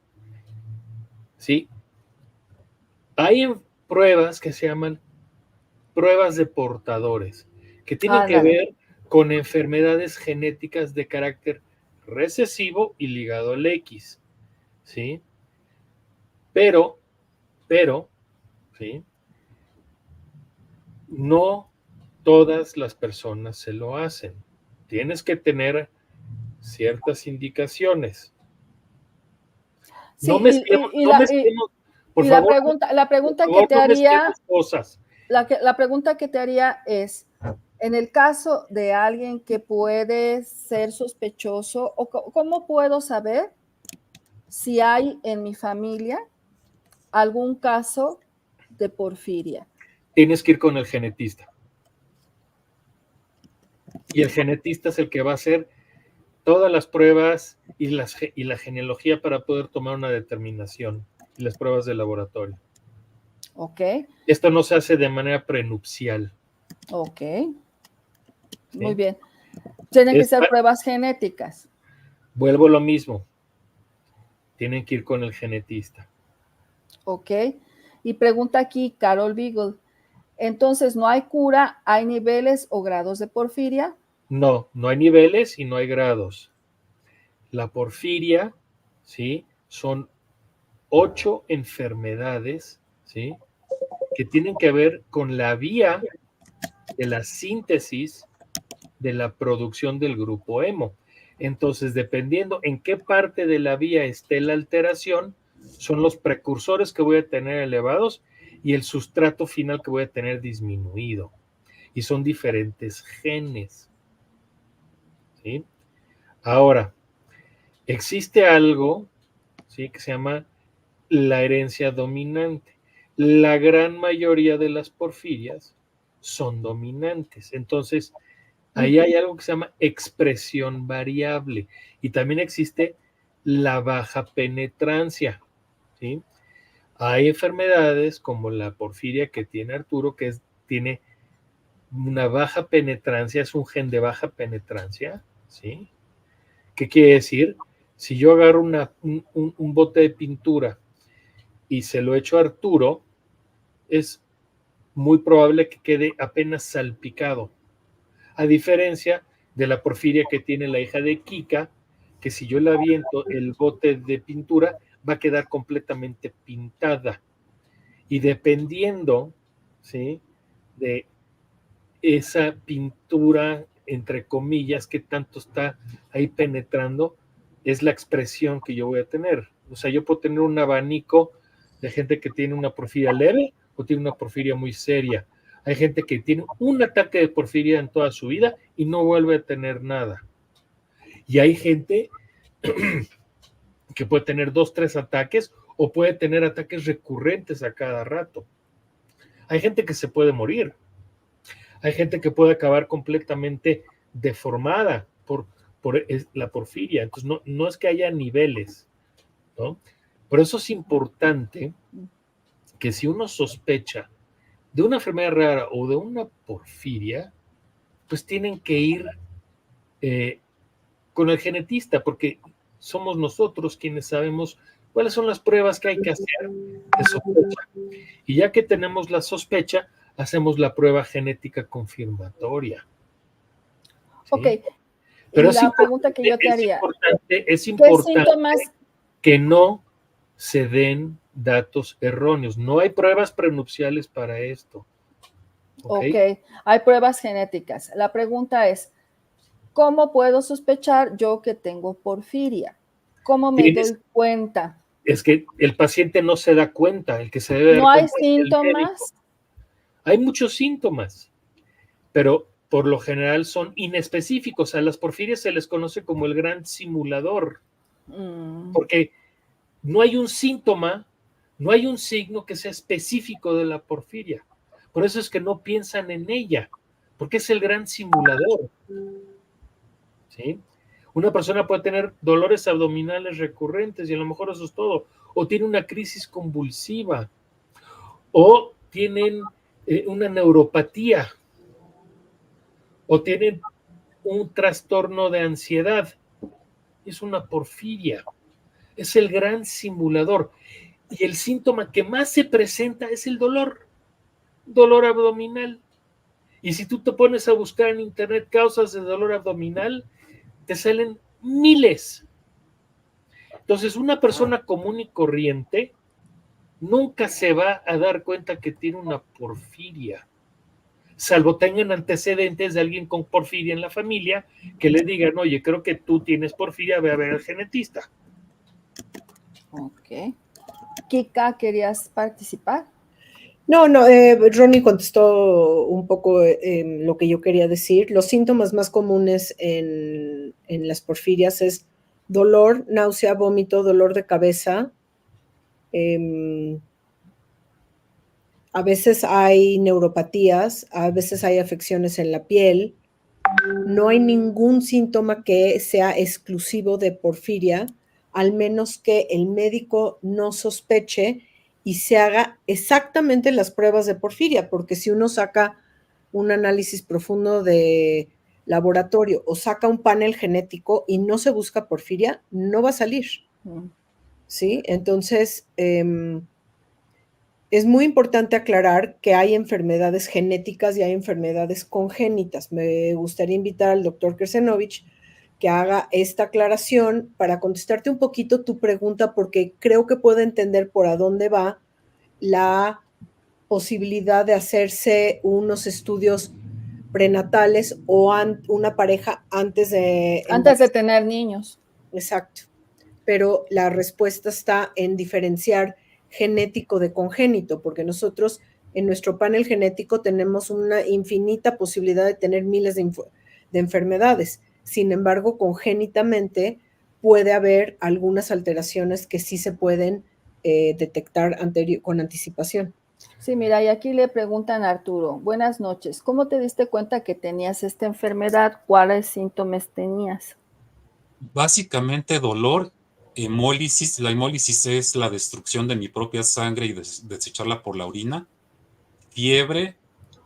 ¿Sí? Hay pruebas que se llaman pruebas de portadores, que tienen que ver con enfermedades genéticas de carácter recesivo y ligado al X. ¿Sí? Pero, ¿sí? No todas las personas se lo hacen. Tienes que tener ciertas indicaciones. Sí, No mezclemos, por favor. La pregunta por favor, que te no haría, mezclemos cosas. la pregunta que te haría es, en el caso de alguien que puede ser sospechoso, ¿cómo puedo saber si hay en mi familia algún caso de porfiria? Tienes que ir con el genetista. Y el genetista es el que va a hacer todas las pruebas y la genealogía para poder tomar una determinación y las pruebas de laboratorio. Ok. Esto no se hace de manera prenupcial. Ok. ¿Sí? Muy bien. Tienen que ser pruebas genéticas. Vuelvo a lo mismo. Tienen que ir con el genetista. Ok. Y pregunta aquí Carol Beagle. Entonces, ¿no hay cura? ¿Hay niveles o grados de porfiria? No, no hay niveles y no hay grados. La porfiria, ¿sí? Son 8 enfermedades, ¿sí? Que tienen que ver con la vía de la síntesis de la producción del grupo hemo. Entonces, dependiendo en qué parte de la vía esté la alteración, son los precursores que voy a tener elevados y el sustrato final que voy a tener disminuido. Y son diferentes genes. ¿Sí? Ahora, existe algo, ¿sí?, que se llama la herencia dominante. La gran mayoría de las porfirias son dominantes. Entonces, ahí hay algo que se llama expresión variable y también existe la baja penetrancia. ¿Sí? Hay enfermedades como la porfiria que tiene Arturo, tiene una baja penetrancia, es un gen de baja penetrancia. ¿Sí? ¿Qué quiere decir? Si yo agarro un bote de pintura y se lo echo a Arturo, es muy probable que quede apenas salpicado. A diferencia de la porfiria que tiene la hija de Kika, que si yo le aviento el bote de pintura, va a quedar completamente pintada. Y dependiendo, ¿sí?, de esa pintura, entre comillas, que tanto está ahí penetrando, es la expresión que yo voy a tener. O sea, yo puedo tener un abanico de gente que tiene una porfiria leve o tiene una porfiria muy seria. Hay gente que tiene un ataque de porfiria en toda su vida y no vuelve a tener nada. Y hay gente que puede tener 2, 3 ataques o puede tener ataques recurrentes a cada rato. Hay gente que se puede morir. Hay gente que puede acabar completamente deformada por la porfiria. Entonces, no es que haya niveles, ¿no? Por eso es importante que si uno sospecha de una enfermedad rara o de una porfiria, pues tienen que ir con el genetista, porque somos nosotros quienes sabemos cuáles son las pruebas que hay que hacer de sospecha. Y ya que tenemos la sospecha, hacemos la prueba genética confirmatoria. ¿Sí? Ok. Pero y la pregunta que yo te haría, es importante ¿qué síntomas? Que no se den datos erróneos. No hay pruebas prenupciales para esto. Ok, hay pruebas genéticas. La pregunta es, ¿cómo puedo sospechar yo que tengo porfiria? ¿Cómo me doy cuenta? Es que el paciente no se da cuenta, el que se debe dar ¿No hay cuenta es el médico. síntomas? Hay muchos síntomas, pero por lo general son inespecíficos. A las porfirias se les conoce como el gran simulador, porque no hay un síntoma, no hay un signo que sea específico de la porfiria. Por eso es que no piensan en ella, porque es el gran simulador. ¿Sí? Una persona puede tener dolores abdominales recurrentes y a lo mejor eso es todo, o tiene una crisis convulsiva, o tienen una neuropatía, o tienen un trastorno de ansiedad. Es una porfiria, es el gran simulador. Y el síntoma que más se presenta es el dolor abdominal. Y si tú te pones a buscar en internet causas de dolor abdominal, te salen miles. Entonces, una persona común y corriente nunca se va a dar cuenta que tiene una porfiria, salvo tengan antecedentes de alguien con porfiria en la familia que le digan, oye, creo que tú tienes porfiria, ve a ver al genetista. Ok. Kika, ¿querías participar? No, Ronnie contestó un poco lo que yo quería decir. Los síntomas más comunes en las porfirias es dolor, náusea, vómito, dolor de cabeza. A veces hay neuropatías, a veces hay afecciones en la piel. No hay ningún síntoma que sea exclusivo de porfiria, al menos que el médico no sospeche y se haga exactamente las pruebas de porfiria, porque si uno saca un análisis profundo de laboratorio o saca un panel genético y no se busca porfiria, no va a salir. ¿Sí? Entonces, es muy importante aclarar que hay enfermedades genéticas y hay enfermedades congénitas. Me gustaría invitar al doctor Krsenovich que haga esta aclaración para contestarte un poquito tu pregunta, porque creo que puedo entender por a dónde va la posibilidad de hacerse unos estudios prenatales o una pareja antes de tener niños. Exacto. Pero la respuesta está en diferenciar genético de congénito, porque nosotros en nuestro panel genético tenemos una infinita posibilidad de tener miles de enfermedades. Sin embargo, congénitamente puede haber algunas alteraciones que sí se pueden detectar con anticipación. Sí, mira, y aquí le preguntan a Arturo, buenas noches, ¿cómo te diste cuenta que tenías esta enfermedad? ¿Cuáles síntomas tenías? Básicamente dolor, hemólisis. La hemólisis es la destrucción de mi propia sangre y desecharla por la orina, fiebre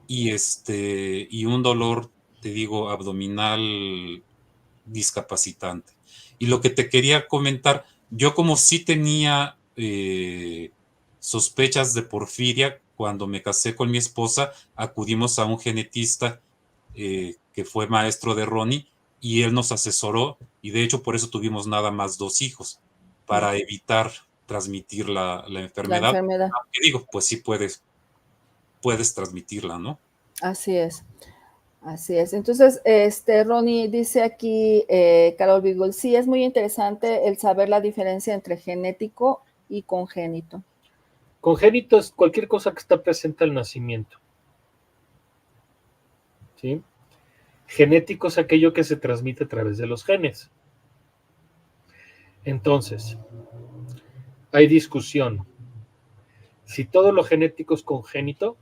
y un dolor, te digo, abdominal discapacitante. Y lo que te quería comentar, yo como sí tenía sospechas de porfiria, cuando me casé con mi esposa, acudimos a un genetista que fue maestro de Ronnie, y él nos asesoró, y de hecho por eso tuvimos nada más 2 hijos, para evitar transmitir la enfermedad. Aunque digo, pues sí puedes transmitirla, ¿no? Así es. Así es. Entonces, Ronnie dice aquí, Carol Beagle, sí, es muy interesante el saber la diferencia entre genético y congénito. Congénito es cualquier cosa que está presente al nacimiento. ¿Sí? Genético es aquello que se transmite a través de los genes. Entonces, hay discusión. Si todo lo genético es congénito,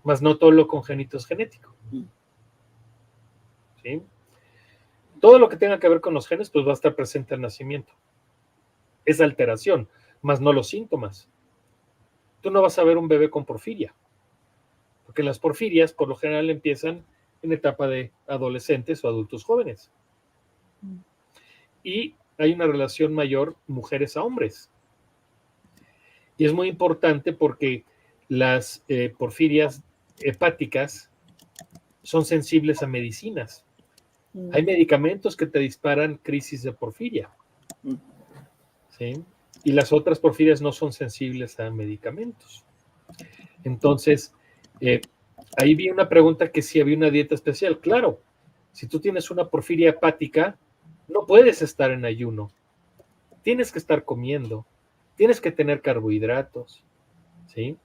más no todo lo congénito es genético. ¿Sí? Todo lo que tenga que ver con los genes, pues va a estar presente al nacimiento. Es alteración, más no los síntomas. Tú no vas a ver un bebé con porfiria, porque las porfirias por lo general empiezan en etapa de adolescentes o adultos jóvenes. Y hay una relación mayor mujeres a hombres. Y es muy importante porque las porfirias hepáticas son sensibles a medicinas. Hay medicamentos que te disparan crisis de porfiria. ¿Sí? Y las otras porfirias no son sensibles a medicamentos. Entonces, ahí vi una pregunta que si había una dieta especial. Claro, si tú tienes una porfiria hepática, no puedes estar en ayuno. Tienes que estar comiendo. Tienes que tener carbohidratos. ¿Sí?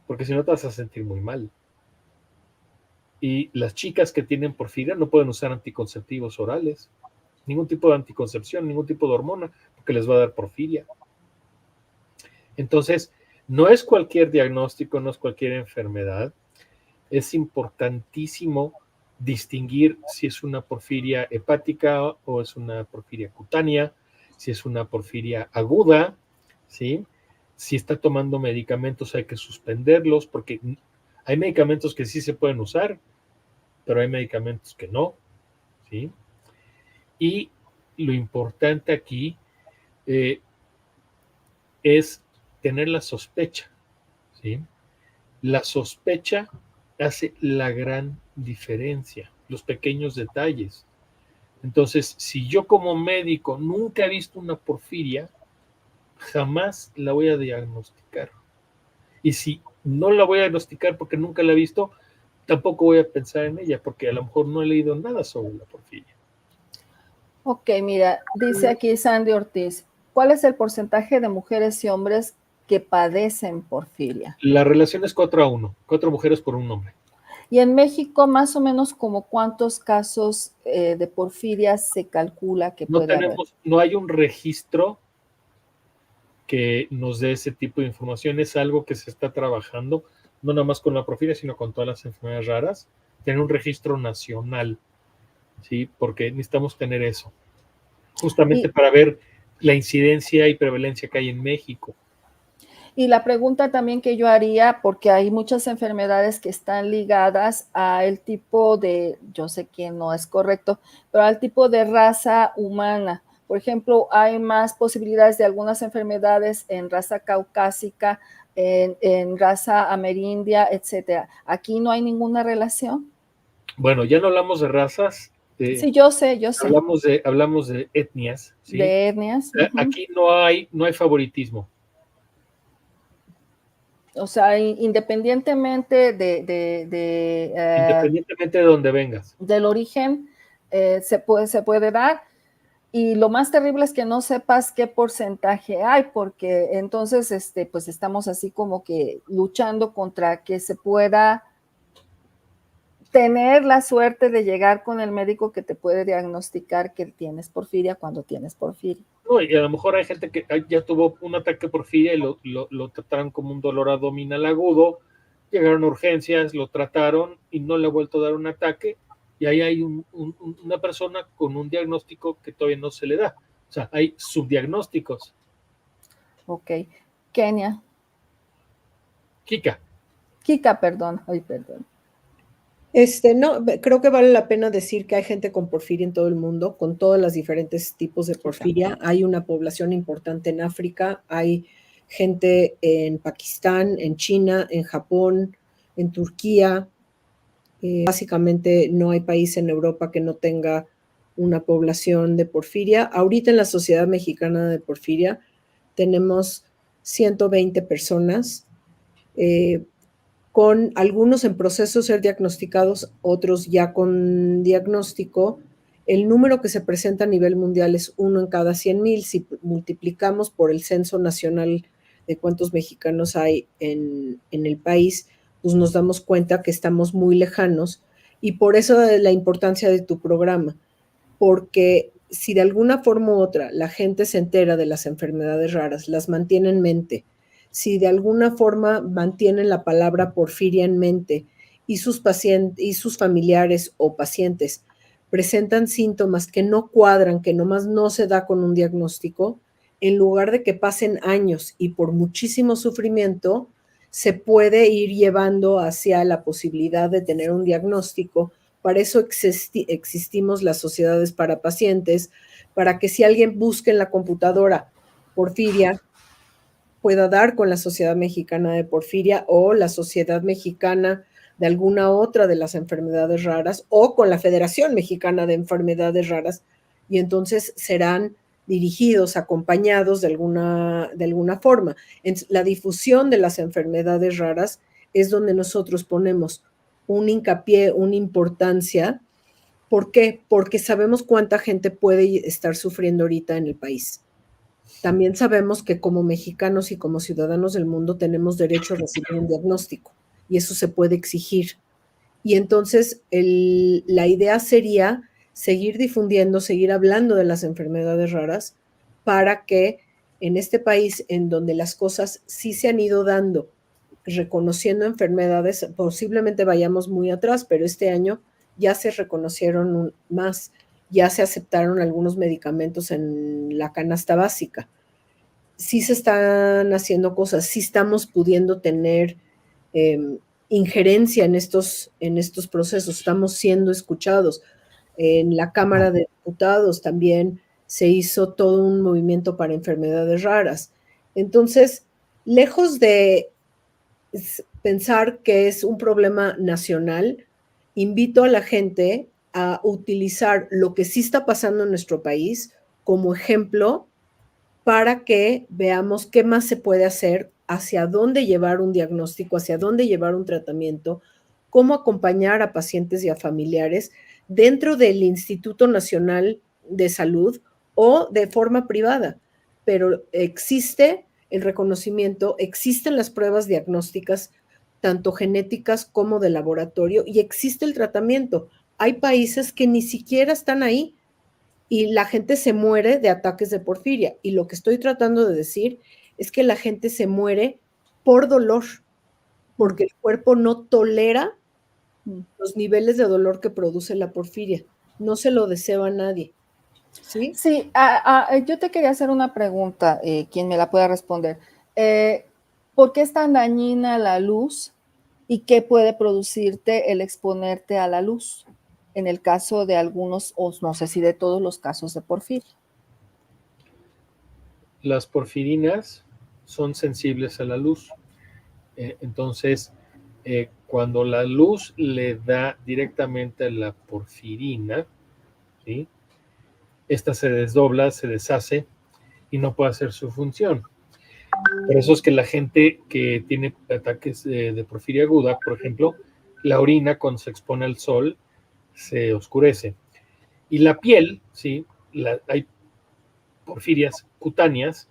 Porque si no te vas a sentir muy mal. Y las chicas que tienen porfiria no pueden usar anticonceptivos orales, ningún tipo de anticoncepción, ningún tipo de hormona, porque les va a dar porfiria. Entonces, no es cualquier diagnóstico, no es cualquier enfermedad. Es importantísimo distinguir si es una porfiria hepática o es una porfiria cutánea, si es una porfiria aguda, ¿sí? Si está tomando medicamentos hay que suspenderlos porque hay medicamentos que sí se pueden usar, pero hay medicamentos que no, ¿sí? Y lo importante aquí es tener la sospecha, ¿sí? La sospecha hace la gran diferencia, los pequeños detalles. Entonces, si yo como médico nunca he visto una porfiria, jamás la voy a diagnosticar. Y si no la voy a diagnosticar porque nunca la he visto, tampoco voy a pensar en ella porque a lo mejor no he leído nada sobre la porfiria. Ok, mira, dice aquí Sandy Ortiz, ¿cuál es el porcentaje de mujeres y hombres que padecen porfiria? La relación es 4-1, 4 mujeres por un hombre. Y en México, más o menos, como ¿cuántos casos de porfiria se calcula que puede haber? No hay un registro que nos dé ese tipo de información. Es algo que se está trabajando, no nada más con la porfiria, sino con todas las enfermedades raras, tener un registro nacional, ¿sí? Porque necesitamos tener eso, justamente para ver la incidencia y prevalencia que hay en México. Y la pregunta también que yo haría, porque hay muchas enfermedades que están ligadas al tipo de, yo sé que no es correcto, pero al tipo de raza humana. Por ejemplo, hay más posibilidades de algunas enfermedades en raza caucásica, en raza amerindia, etcétera. ¿Aquí no hay ninguna relación? Bueno, ya no hablamos de razas. Sí, yo sé. Hablamos de etnias, ¿sí? De etnias. Aquí no hay favoritismo. O sea, independientemente independientemente de donde vengas. Del origen, se puede dar. Y lo más terrible es que no sepas qué porcentaje hay, porque entonces pues estamos así como que luchando contra que se pueda tener la suerte de llegar con el médico que te puede diagnosticar que tienes porfiria cuando tienes porfiria. No, y a lo mejor hay gente que ya tuvo un ataque de porfiria y lo trataron como un dolor abdominal agudo, llegaron a urgencias, lo trataron y no le ha vuelto a dar un ataque, y ahí hay una persona con un diagnóstico que todavía no se le da. O sea, hay subdiagnósticos. Ok. Kenia. Kika, perdón. Ay, perdón. No, creo que vale la pena decir que hay gente con porfiria en todo el mundo, con todos los diferentes tipos de porfiria. Hay una población importante en África, hay gente en Pakistán, en China, en Japón, en Turquía. Básicamente no hay país en Europa que no tenga una población de porfiria. Ahorita en la Sociedad Mexicana de Porfiria tenemos 120 personas. con algunos en proceso de ser diagnosticados, otros ya con diagnóstico. El número que se presenta a nivel mundial es 1 en cada 100,000. Si multiplicamos por el censo nacional de cuántos mexicanos hay en el país, pues nos damos cuenta que estamos muy lejanos, y por eso la importancia de tu programa, porque si de alguna forma u otra la gente se entera de las enfermedades raras, las mantiene en mente, si de alguna forma mantienen la palabra porfiria en mente y sus pacientes y sus familiares o pacientes presentan síntomas que no cuadran, que nomás no se da con un diagnóstico, en lugar de que pasen años y por muchísimo sufrimiento, se puede ir llevando hacia la posibilidad de tener un diagnóstico. Para eso existimos las sociedades para pacientes, para que si alguien busca en la computadora porfiria, pueda dar con la Sociedad Mexicana de Porfiria o la Sociedad Mexicana de alguna otra de las enfermedades raras, o con la Federación Mexicana de Enfermedades Raras, y entonces serán dirigidos, acompañados de alguna forma. En la difusión de las enfermedades raras es donde nosotros ponemos un hincapié, una importancia. ¿Por qué? Porque sabemos cuánta gente puede estar sufriendo ahorita en el país. También sabemos que como mexicanos y como ciudadanos del mundo tenemos derecho a recibir un diagnóstico, y eso se puede exigir. Y entonces la idea sería seguir difundiendo, seguir hablando de las enfermedades raras, para que en este país, en donde las cosas sí se han ido dando, reconociendo enfermedades, posiblemente vayamos muy atrás, pero este año ya se reconocieron más, ya se aceptaron algunos medicamentos en la canasta básica. Sí se están haciendo cosas, sí estamos pudiendo tener injerencia en estos procesos, estamos siendo escuchados. En la Cámara de Diputados también se hizo todo un movimiento para enfermedades raras. Entonces, lejos de pensar que es un problema nacional, invito a la gente a utilizar lo que sí está pasando en nuestro país como ejemplo, para que veamos qué más se puede hacer, hacia dónde llevar un diagnóstico, hacia dónde llevar un tratamiento, cómo acompañar a pacientes y a familiares dentro del Instituto Nacional de Salud o de forma privada. Pero existe el reconocimiento, existen las pruebas diagnósticas, tanto genéticas como de laboratorio, y existe el tratamiento. Hay países que ni siquiera están ahí, y la gente se muere de ataques de porfiria. Y lo que estoy tratando de decir es que la gente se muere por dolor, porque el cuerpo no tolera los niveles de dolor que produce la porfiria. No se lo deseo a nadie. ¿Sí? Sí, yo te quería hacer una pregunta, quien me la pueda responder. ¿Por qué es tan dañina la luz y qué puede producirte el exponerte a la luz? En el caso de algunos, o no sé si de todos los casos de porfiria. Las porfirinas son sensibles a la luz. Entonces, cuando la luz le da directamente a la porfirina, ¿sí?, esta se desdobla, se deshace y no puede hacer su función. Por eso es que la gente que tiene ataques de porfiria aguda, por ejemplo, la orina cuando se expone al sol se oscurece. Y la piel, ¿sí?, hay porfirias cutáneas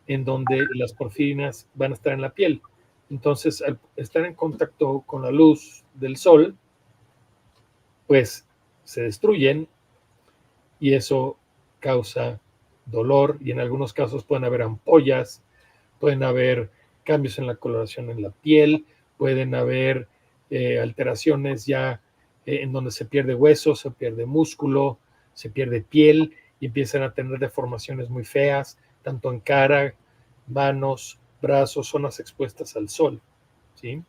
en donde las porfirinas van a estar en la piel. Entonces, al estar en contacto con la luz del sol, pues se destruyen y eso causa dolor, y en algunos casos pueden haber ampollas, pueden haber cambios en la coloración en la piel, pueden haber alteraciones ya en donde se pierde hueso, se pierde músculo, se pierde piel y empiezan a tener deformaciones muy feas, tanto en cara, manos, brazos, zonas expuestas al sol, ¿sí?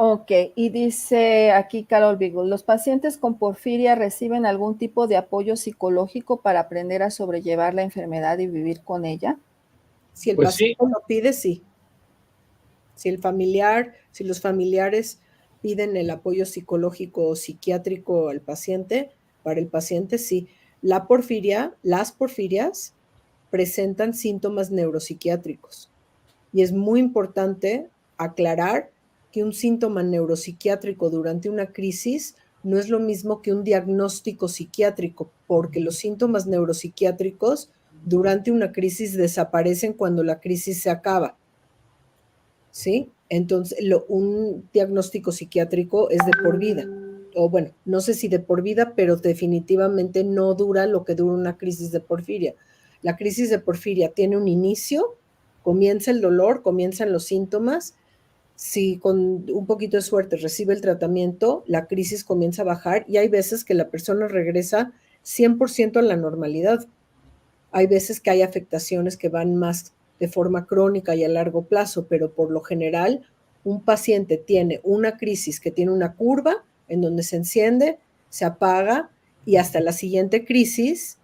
Ok, y dice aquí Carol Vigo, ¿los pacientes con porfiria reciben algún tipo de apoyo psicológico para aprender a sobrellevar la enfermedad y vivir con ella? Si el Pues paciente sí. lo pide, sí. Si los familiares piden el apoyo psicológico o psiquiátrico al paciente, para el paciente, sí. Las porfirias presentan síntomas neuropsiquiátricos, y es muy importante aclarar que un síntoma neuropsiquiátrico durante una crisis no es lo mismo que un diagnóstico psiquiátrico, porque los síntomas neuropsiquiátricos durante una crisis desaparecen cuando la crisis se acaba, ¿sí? Entonces, un diagnóstico psiquiátrico es de por vida, o bueno, no sé si de por vida, pero definitivamente no dura lo que dura una crisis de porfiria. La crisis de porfiria tiene un inicio, comienza el dolor, comienzan los síntomas. Si con un poquito de suerte recibe el tratamiento, la crisis comienza a bajar y hay veces que la persona regresa 100% a la normalidad. Hay veces que hay afectaciones que van más de forma crónica y a largo plazo, pero por lo general un paciente tiene una crisis que tiene una curva en donde se enciende, se apaga y hasta la siguiente crisis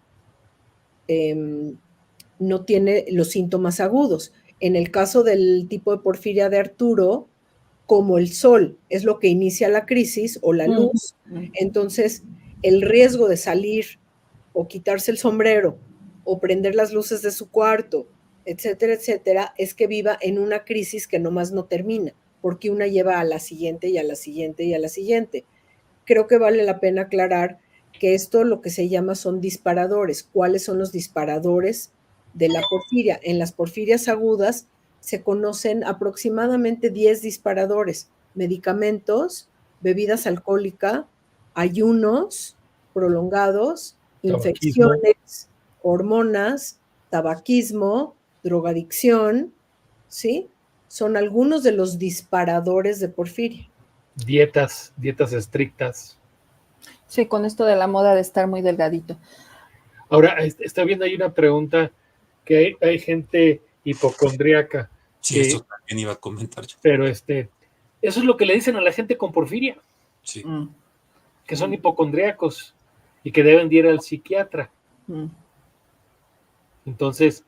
no tiene los síntomas agudos. En el caso del tipo de porfiria de Arturo, como el sol es lo que inicia la crisis o la luz, entonces el riesgo de salir o quitarse el sombrero o prender las luces de su cuarto, etcétera, etcétera, es que viva en una crisis que nomás no termina, porque una lleva a la siguiente y a la siguiente y a la siguiente. Creo que vale la pena aclarar que esto lo que se llama son disparadores. ¿Cuáles son los disparadores de la porfiria? En las porfirias agudas se conocen aproximadamente 10 disparadores: medicamentos, bebidas alcohólicas, ayunos prolongados, infecciones, hormonas, tabaquismo, drogadicción, ¿sí? Son algunos de los disparadores de porfiria. Dietas estrictas. Sí, con esto de la moda de estar muy delgadito. Ahora, está viendo ahí una pregunta que hay gente hipocondríaca. Sí, esto también iba a comentar yo. Pero eso es lo que le dicen a la gente con porfiria. Sí. Que son hipocondríacos y que deben de ir al psiquiatra. Entonces,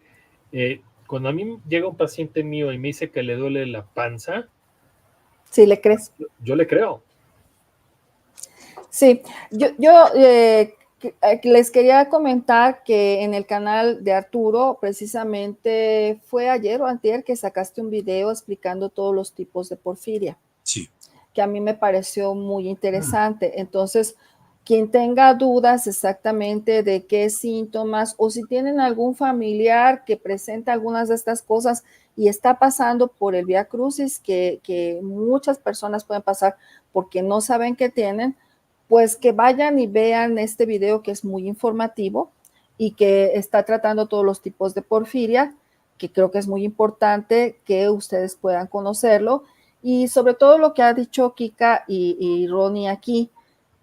cuando a mí llega un paciente mío y me dice que le duele la panza, ¿sí le crees? Yo le creo. Sí, yo les quería comentar que en el canal de Arturo, precisamente fue ayer o antier que sacaste un video explicando todos los tipos de porfiria. Sí. Que a mí me pareció muy interesante. Entonces, quien tenga dudas exactamente de qué síntomas o si tienen algún familiar que presenta algunas de estas cosas y está pasando por el Vía Crucis, que muchas personas pueden pasar porque no saben qué tienen, pues que vayan y vean este video que es muy informativo y que está tratando todos los tipos de porfiria, que creo que es muy importante que ustedes puedan conocerlo. Y sobre todo lo que ha dicho Kika y Ronnie aquí,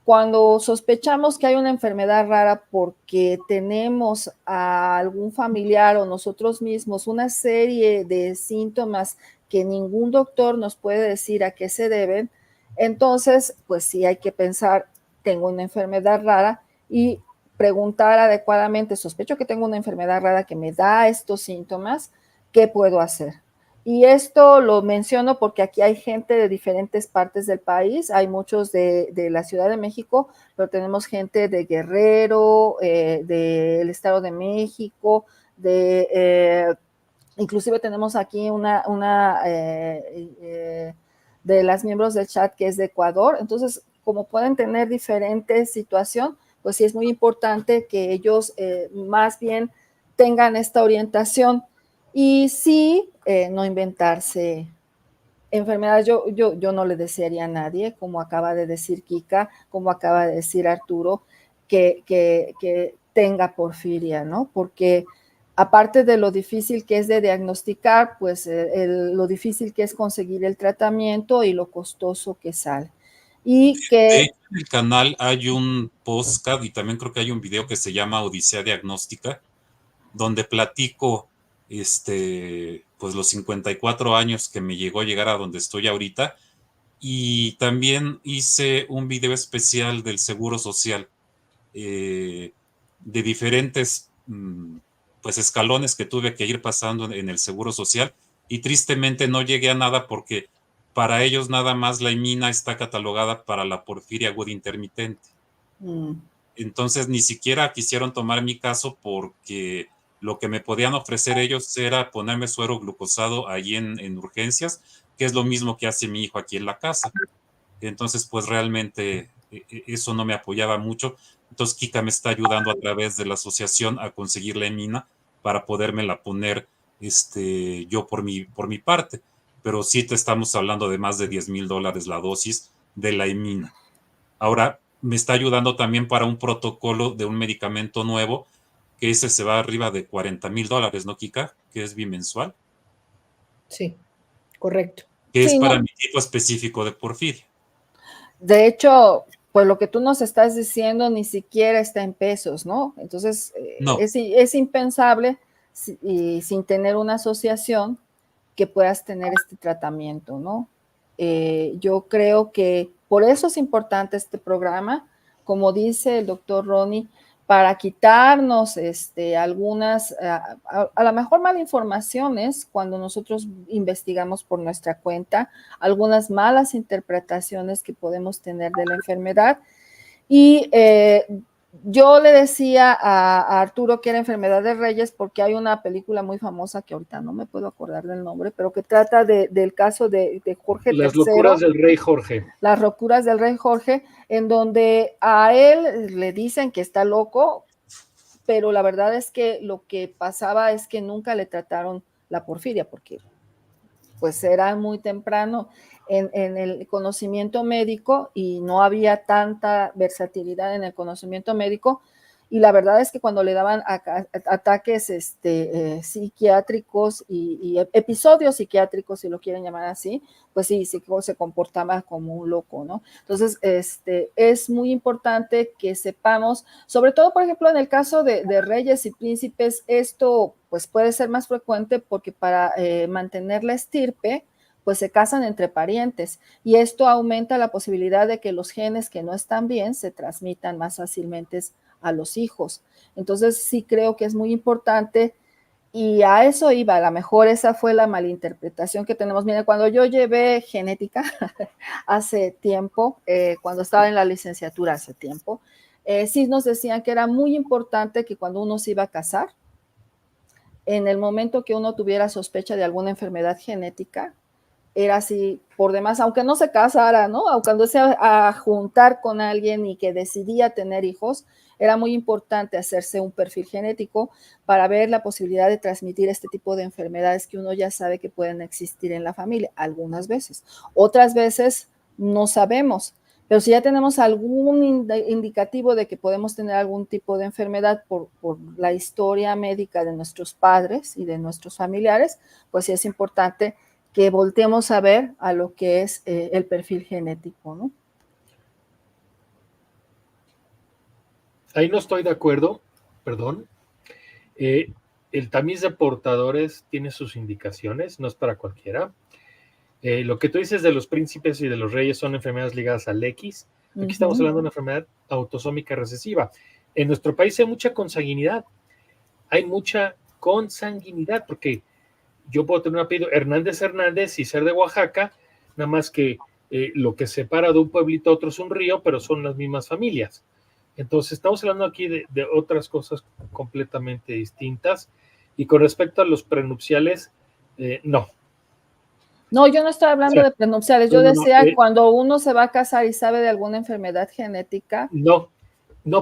cuando sospechamos que hay una enfermedad rara porque tenemos a algún familiar o nosotros mismos una serie de síntomas que ningún doctor nos puede decir a qué se deben, entonces, pues sí hay que pensar, tengo una enfermedad rara y preguntar adecuadamente, sospecho que tengo una enfermedad rara que me da estos síntomas, ¿qué puedo hacer? Y esto lo menciono porque aquí hay gente de diferentes partes del país, hay muchos de la Ciudad de México, pero tenemos gente de Guerrero, del Estado de México, inclusive tenemos aquí una de las miembros del chat que es de Ecuador. Entonces, como pueden tener diferente situación, pues sí es muy importante que ellos más bien tengan esta orientación. Y sí, no inventarse enfermedades. Yo no le desearía a nadie, como acaba de decir Kika, como acaba de decir Arturo, que tenga porfiria, ¿no? Porque aparte de lo difícil que es de diagnosticar, pues lo difícil que es conseguir el tratamiento y lo costoso que sale. Y que... De hecho, en el canal hay un podcast y también creo que hay un video que se llama Odisea Diagnóstica, donde platico pues los 54 años que me llegó a llegar a donde estoy ahorita, y también hice un video especial del Seguro Social, de diferentes pues escalones que tuve que ir pasando en el Seguro Social, y tristemente no llegué a nada porque para ellos nada más la imina está catalogada para la porfiria aguda intermitente. Entonces ni siquiera quisieron tomar mi caso porque lo que me podían ofrecer ellos era ponerme suero glucosado ahí en urgencias, que es lo mismo que hace mi hijo aquí en la casa. Entonces, pues realmente eso no me apoyaba mucho. Entonces, Kika me está ayudando a través de la asociación a conseguir la emina para podérmela poner yo por mi parte. Pero sí te estamos hablando de más de $10,000 la dosis de la emina. Ahora, me está ayudando también para un protocolo de un medicamento nuevo, que ese se va arriba de $40,000, ¿no, Kika? Que es bimensual. Sí, correcto. Que es Sí, para no. mi tipo específico de porfiria. De hecho, pues lo que tú nos estás diciendo ni siquiera está en pesos, ¿no? Entonces, No, es impensable y sin tener una asociación que puedas tener este tratamiento, ¿no? Yo creo que por eso es importante este programa, como dice el doctor Ronnie, para quitarnos algunas, a lo mejor malinformaciones cuando nosotros investigamos por nuestra cuenta, algunas malas interpretaciones que podemos tener de la enfermedad. Y yo le decía a Arturo que era Enfermedad de Reyes porque hay una película muy famosa que ahorita no me puedo acordar del nombre, pero que trata del caso de Jorge Las III, locuras del rey Jorge. las locuras del rey Jorge, en donde a él le dicen que está loco, pero la verdad es que lo que pasaba es que nunca le trataron la porfiria porque pues era muy temprano en el conocimiento médico y no había tanta versatilidad en el conocimiento médico. Y la verdad es que cuando le daban ataques psiquiátricos y episodios psiquiátricos, si lo quieren llamar así, pues sí, sí se comportaba como un loco, ¿no? Entonces, es muy importante que sepamos, sobre todo, por ejemplo, en el caso de reyes y príncipes, esto pues puede ser más frecuente porque para mantener la estirpe, pues se casan entre parientes y esto aumenta la posibilidad de que los genes que no están bien se transmitan más fácilmente a los hijos. Entonces sí creo que es muy importante y a eso iba, a lo mejor esa fue la malinterpretación que tenemos. Mira, cuando yo llevé genética hace tiempo, cuando estaba en la licenciatura hace tiempo, sí nos decían que era muy importante que cuando uno se iba a casar, en el momento que uno tuviera sospecha de alguna enfermedad genética, era así por demás, aunque no se casara, ¿no? Aunque cuando se a juntar con alguien y que decidía tener hijos, era muy importante hacerse un perfil genético para ver la posibilidad de transmitir este tipo de enfermedades que uno ya sabe que pueden existir en la familia, algunas veces. Otras veces no sabemos, pero si ya tenemos algún indicativo de que podemos tener algún tipo de enfermedad por la historia médica de nuestros padres y de nuestros familiares, pues sí es importante que volteemos a ver a lo que es el perfil genético, ¿no? Ahí no estoy de acuerdo, perdón. El tamiz de portadores tiene sus indicaciones, no es para cualquiera. Lo que tú dices de los príncipes y de los reyes son enfermedades ligadas al X. Aquí estamos hablando de una enfermedad autosómica recesiva. En nuestro país hay mucha consanguinidad. Hay mucha consanguinidad porque yo puedo tener un apellido Hernández Hernández y ser de Oaxaca, nada más que lo que separa de un pueblito a otro es un río, pero son las mismas familias. Entonces, estamos hablando aquí de otras cosas completamente distintas. Y con respecto a los prenupciales, no. No, yo no estoy hablando de prenupciales. Yo decía cuando uno se va a casar y sabe de alguna enfermedad genética. No,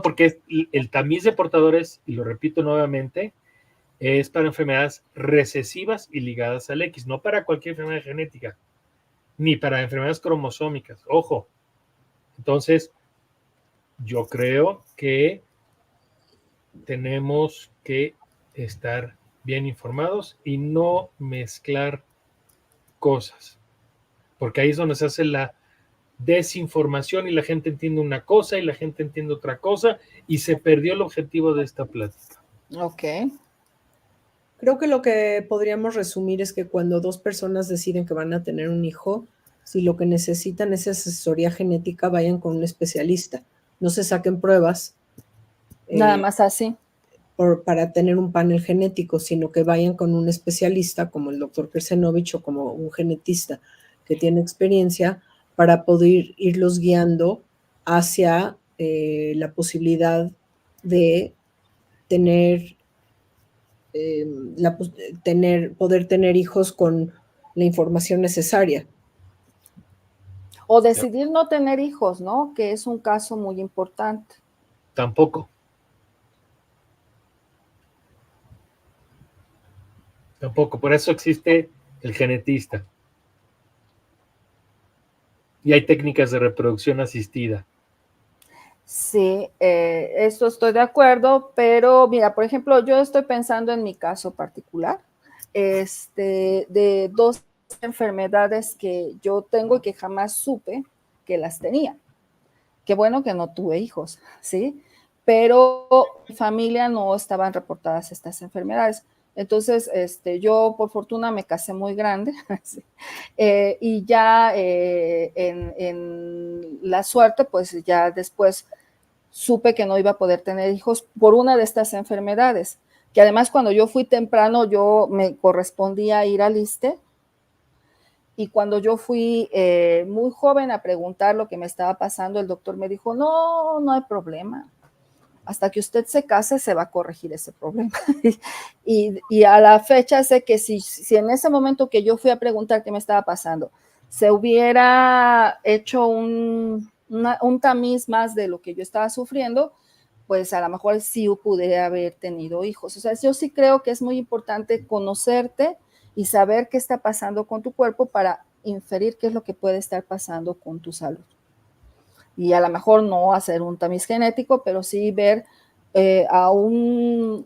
porque el tamiz de portadores, y lo repito nuevamente, es para enfermedades recesivas y ligadas al X, no para cualquier enfermedad genética, ni para enfermedades cromosómicas. Ojo. Entonces, yo creo que tenemos que estar bien informados y no mezclar cosas, porque ahí es donde se hace la desinformación y la gente entiende una cosa y la gente entiende otra cosa y se perdió el objetivo de esta plática. Ok. Creo que lo que podríamos resumir es que cuando dos personas deciden que van a tener un hijo, si lo que necesitan es asesoría genética, vayan con un especialista. No se saquen pruebas. Nada más así. Para tener un panel genético, sino que vayan con un especialista como el doctor Kersenovich o como un genetista que tiene experiencia para poder irlos guiando hacia la posibilidad de tener, poder tener hijos con la información necesaria. O decidir no tener hijos, ¿no? Que es un caso muy importante. Tampoco. Tampoco. Por eso existe el genetista. Y hay técnicas de reproducción asistida. Sí, esto estoy de acuerdo, pero mira, por ejemplo, yo estoy pensando en mi caso particular, de dos enfermedades que yo tengo y que jamás supe que las tenía. Qué bueno que no tuve hijos, ¿sí? Pero en mi familia no estaban reportadas estas enfermedades. Entonces, yo por fortuna me casé muy grande, ¿sí? Y ya en la suerte, pues ya después supe que no iba a poder tener hijos por una de estas enfermedades, que además cuando yo fui temprano, yo me correspondía ir al ISSSTE, y cuando yo fui muy joven a preguntar lo que me estaba pasando, el doctor me dijo, no, no hay problema. Hasta que usted se case se va a corregir ese problema. y a la fecha sé que si en ese momento que yo fui a preguntar qué me estaba pasando, se hubiera hecho un tamiz más de lo que yo estaba sufriendo, pues a lo mejor sí pude haber tenido hijos. O sea, yo sí creo que es muy importante conocerte y saber qué está pasando con tu cuerpo para inferir qué es lo que puede estar pasando con tu salud. Y a lo mejor no hacer un tamiz genético, pero sí ver a una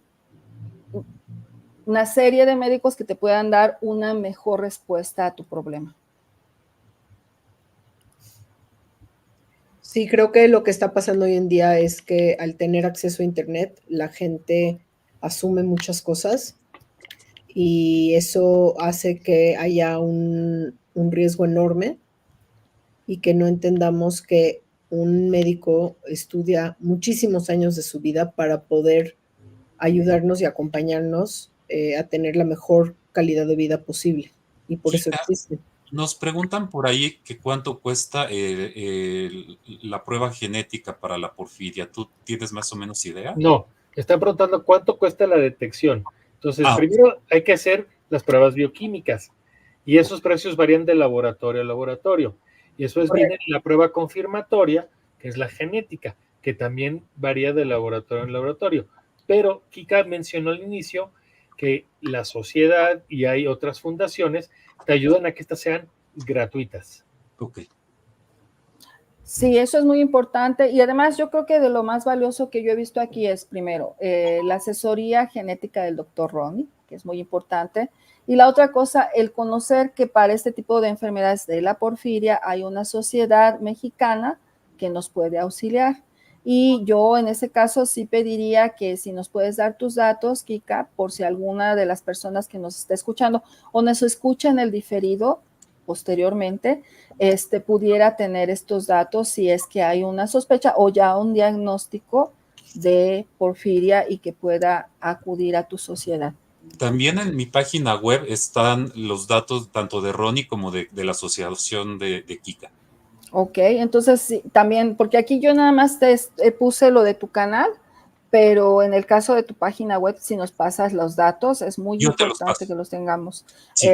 serie de médicos que te puedan dar una mejor respuesta a tu problema. Sí, creo que lo que está pasando hoy en día es que al tener acceso a Internet, la gente asume muchas cosas y eso hace que haya un riesgo enorme y que no entendamos que un médico estudia muchísimos años de su vida para poder ayudarnos y acompañarnos a tener la mejor calidad de vida posible. Y por eso Kika, existe. nos preguntan por ahí que cuánto cuesta la prueba genética para la porfiria. ¿Tú tienes más o menos idea? No, están preguntando cuánto cuesta la detección. Entonces, Ah, primero hay que hacer las pruebas bioquímicas y esos precios varían de laboratorio a laboratorio. Y después viene la prueba confirmatoria, que es la genética, que también varía de laboratorio en laboratorio. Pero Kika mencionó al inicio que la sociedad y hay otras fundaciones te ayudan a que estas sean gratuitas. ok. Sí, eso es muy importante y además yo creo que de lo más valioso que yo he visto aquí es primero la asesoría genética del doctor Ronnie, que es muy importante, y la otra cosa, el conocer que para este tipo de enfermedades de la porfiria hay una sociedad mexicana que nos puede auxiliar. Y yo en ese caso sí pediría que si nos puedes dar tus datos, Kika, por si alguna de las personas que nos está escuchando o nos escucha en el diferido posteriormente, pudiera tener estos datos si es que hay una sospecha o ya un diagnóstico de porfiria y que pueda acudir a tu sociedad. También en mi página web están los datos tanto de Ronnie como de la asociación de Kika. Ok, entonces sí, también, porque aquí yo nada más te puse lo de tu canal, pero en el caso de tu página web, si nos pasas los datos, es muy Yo te los importante paso. que los tengamos, Sí.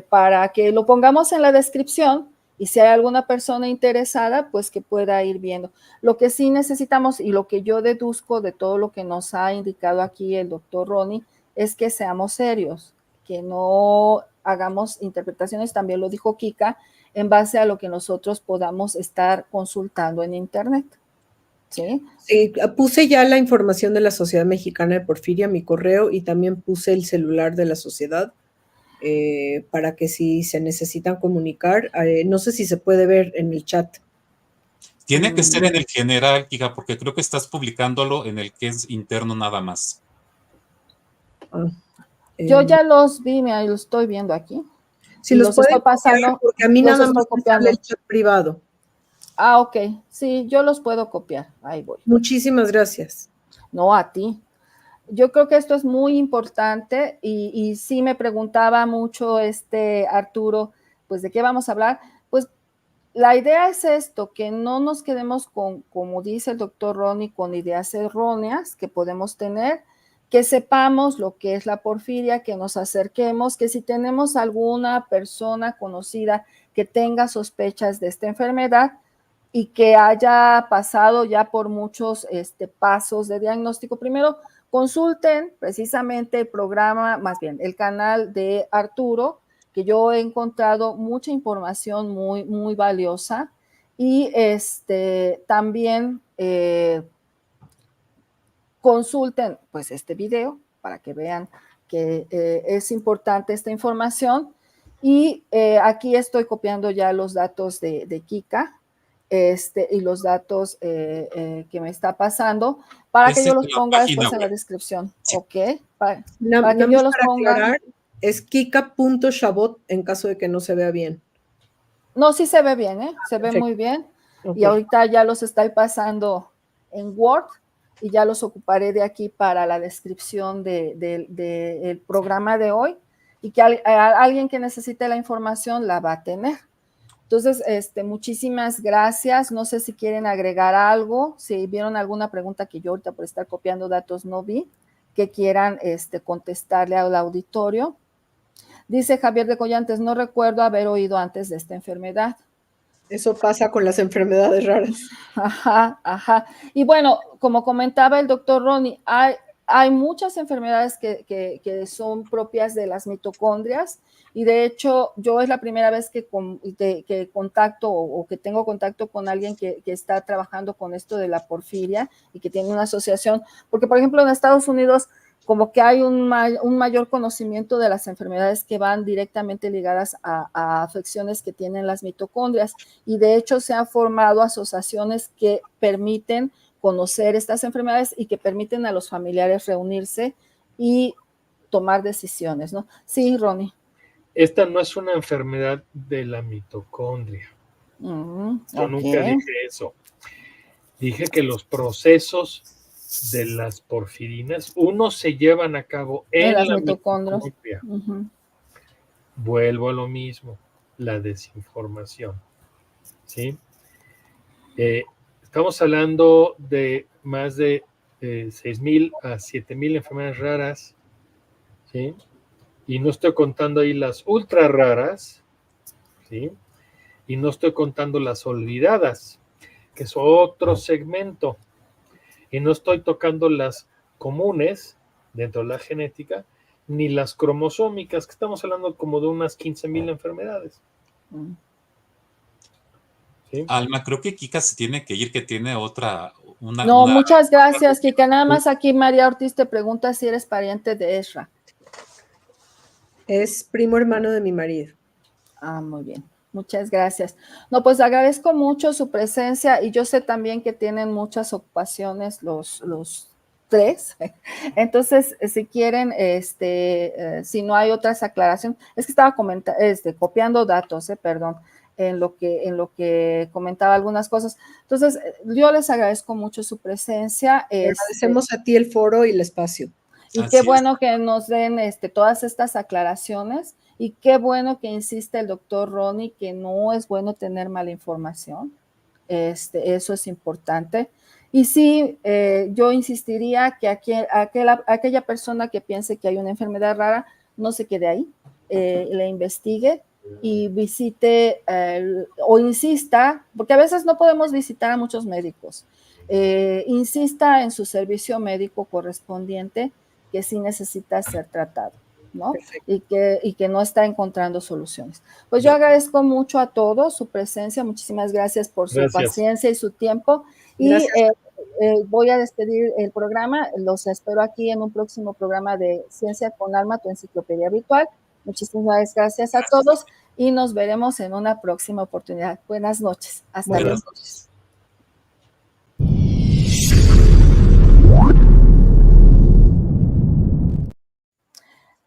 Para que lo pongamos en la descripción y si hay alguna persona interesada, pues que pueda ir viendo. Lo que sí necesitamos y lo que yo deduzco de todo lo que nos ha indicado aquí el doctor Ronnie es que seamos serios, que no hagamos interpretaciones, también lo dijo Kika, en base a lo que nosotros podamos estar consultando en internet. ¿Sí? Sí, puse ya la información de la Sociedad Mexicana de Porfiria, mi correo, y también puse el celular de la sociedad para que si se necesitan comunicar, no sé si se puede ver en el chat. Tiene que ser en el general, Kika, porque creo que estás publicándolo en el que es interno nada más. Yo ya los vi, mira, los estoy viendo aquí. Si los estoy pasando, porque a mí los nada estoy más me sale el chat privado. Ah, ok. Sí, yo los puedo copiar. Ahí voy. Muchísimas gracias. No, a ti. Yo creo que esto es muy importante y sí me preguntaba mucho Arturo, pues de qué vamos a hablar. Pues la idea es esto, que no nos quedemos con, como dice el doctor Ronnie, con ideas erróneas que podemos tener, que sepamos lo que es la porfiria, que nos acerquemos, que si tenemos alguna persona conocida que tenga sospechas de esta enfermedad y que haya pasado ya por muchos pasos de diagnóstico, primero consulten precisamente el programa, más bien el canal de Arturo, que yo he encontrado mucha información muy, muy valiosa, y también consulten pues este video para que vean que es importante esta información. Y aquí estoy copiando ya los datos de Kika y los datos que me está pasando para que yo los ponga después en la descripción. Sí. Ok, para que yo los ponga. Aclarar, es kika.chabot en caso de que no se vea bien. No, sí se ve bien, se ve muy bien. Okay. Y ahorita ya los estoy pasando en Word y ya los ocuparé de aquí para la descripción del programa de hoy, y que alguien que necesite la información la va a tener. Entonces, muchísimas gracias. No sé si quieren agregar algo, si vieron alguna pregunta que yo ahorita por estar copiando datos no vi, que quieran contestarle al auditorio. Dice Javier de Collantes, no recuerdo haber oído antes de esta enfermedad. Eso pasa con las enfermedades raras. Ajá, ajá. Y bueno, como comentaba el doctor Ronnie, hay muchas enfermedades que son propias de las mitocondrias, y de hecho yo es la primera vez que contacto o que tengo contacto con alguien que está trabajando con esto de la porfiria y que tiene una asociación, porque por ejemplo en Estados Unidos como que hay un mayor conocimiento de las enfermedades que van directamente ligadas a afecciones que tienen las mitocondrias, y de hecho se han formado asociaciones que permiten conocer estas enfermedades y que permiten a los familiares reunirse y tomar decisiones, ¿no? Sí, Ronnie. Esta no es una enfermedad de la mitocondria. Yo nunca dije eso. Dije que los procesos de las porfirinas, se llevan a cabo en la mitocondria. Vuelvo a lo mismo, la desinformación. ¿Sí? Estamos hablando de más de 6,000 a 7,000 enfermedades raras, ¿sí? Y no estoy contando ahí las ultra raras, ¿sí? Y no estoy contando las olvidadas, que es otro segmento. Y no estoy tocando las comunes dentro de la genética, ni las cromosómicas, que estamos hablando como de unas 15,000 enfermedades. ¿Sí? Alma, creo que Kika se tiene que ir, que tiene otra... muchas gracias, Kika. Nada más aquí María Ortiz te pregunta si eres pariente de Ezra. Es primo hermano de mi marido. Ah, muy bien. Muchas gracias. No, pues agradezco mucho su presencia, y yo sé también que tienen muchas ocupaciones los tres. Entonces, si quieren, si no hay otras aclaraciones, es que estaba copiando datos, perdón, en lo que comentaba algunas cosas. Entonces, yo les agradezco mucho su presencia. Agradecemos a ti el foro y el espacio. Y qué bueno que nos den todas estas aclaraciones, y qué bueno que insiste el doctor Ronnie que no es bueno tener mala información. Eso es importante. Y sí, yo insistiría que aquella persona que piense que hay una enfermedad rara no se quede ahí, le investigue y visite o insista, porque a veces no podemos visitar a muchos médicos. Insista en su servicio médico correspondiente, que sí necesita ser tratado, ¿no? Y que no está encontrando soluciones. Pues yo agradezco mucho a todos su presencia, muchísimas gracias por su paciencia y su tiempo, y voy a despedir el programa. Los espero aquí en un próximo programa de Ciencia con Alma, tu enciclopedia virtual. Muchísimas gracias a todos y nos veremos en una próxima oportunidad. Buenas noches. Hasta luego.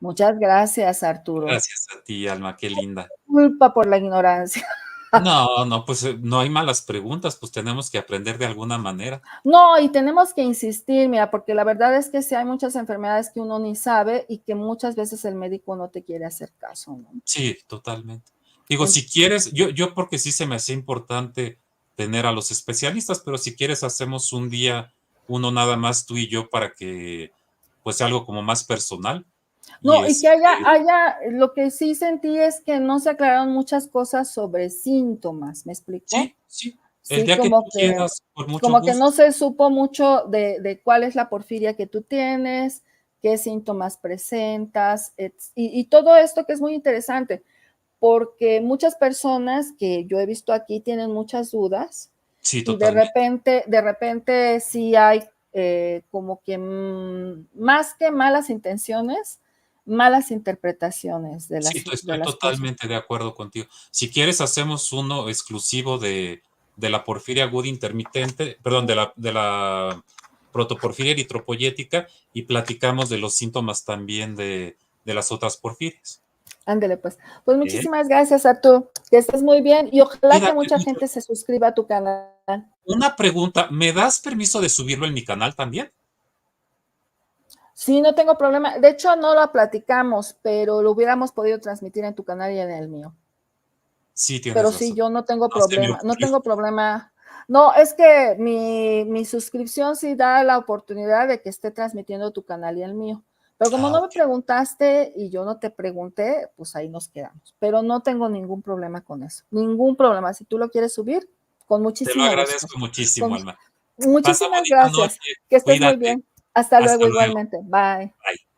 Muchas gracias, Arturo. Gracias a ti, Alma, qué linda. Disculpa por la ignorancia. No, pues no hay malas preguntas, pues tenemos que aprender de alguna manera. No, y tenemos que insistir, mira, porque la verdad es que sí hay muchas enfermedades que uno ni sabe y que muchas veces el médico no te quiere hacer caso, ¿no? Sí, totalmente. Digo, si quieres, yo porque sí se me hacía importante tener a los especialistas, pero si quieres hacemos un día, uno nada más tú y yo, para que pues algo como más personal. No, y que haya, lo que sí sentí es que no se aclararon muchas cosas sobre síntomas, ¿me explicó? Sí, sí. El Sí, día que tú quieras, por mucho como que gusto. no se supo mucho de cuál es la porfiria que tú tienes, qué síntomas presentas, y todo esto que es muy interesante, porque muchas personas que yo he visto aquí tienen muchas dudas. Sí, Y totalmente. de repente sí hay como que más que malas intenciones, malas interpretaciones de Sí, de estoy las cosas. totalmente de acuerdo contigo. Si quieres, hacemos uno exclusivo de la porfiria aguda intermitente, perdón, de la protoporfiria eritropoyética, y platicamos de los síntomas también de las otras porfirias. Ándele, pues. Pues Bien. muchísimas gracias, Arturo. Que estés muy bien y ojalá que Cuídate mucha mucho. gente se suscriba a tu canal. Una pregunta, ¿me das permiso de subirlo en mi canal también? Sí, no tengo problema. De hecho, no lo platicamos, pero lo hubiéramos podido transmitir en tu canal y en el mío. Sí, Pero tienes sí, razón. yo no tengo No se me problema, no ocurrió. tengo problema. No, es que mi suscripción sí da la oportunidad de que esté transmitiendo tu canal y el mío. Pero como no me Ok. preguntaste y yo no te pregunté, pues ahí nos quedamos. Pero no tengo ningún problema con eso. Ningún problema. Si tú lo quieres subir, con Te lo muchísimo gusto. agradezco muchísimo, Con, Alma. Pasa muchísimas bonita gracias. noche. Que estés muy Cuídate. bien. Hasta Hasta luego luego. igualmente. Bye. Bye.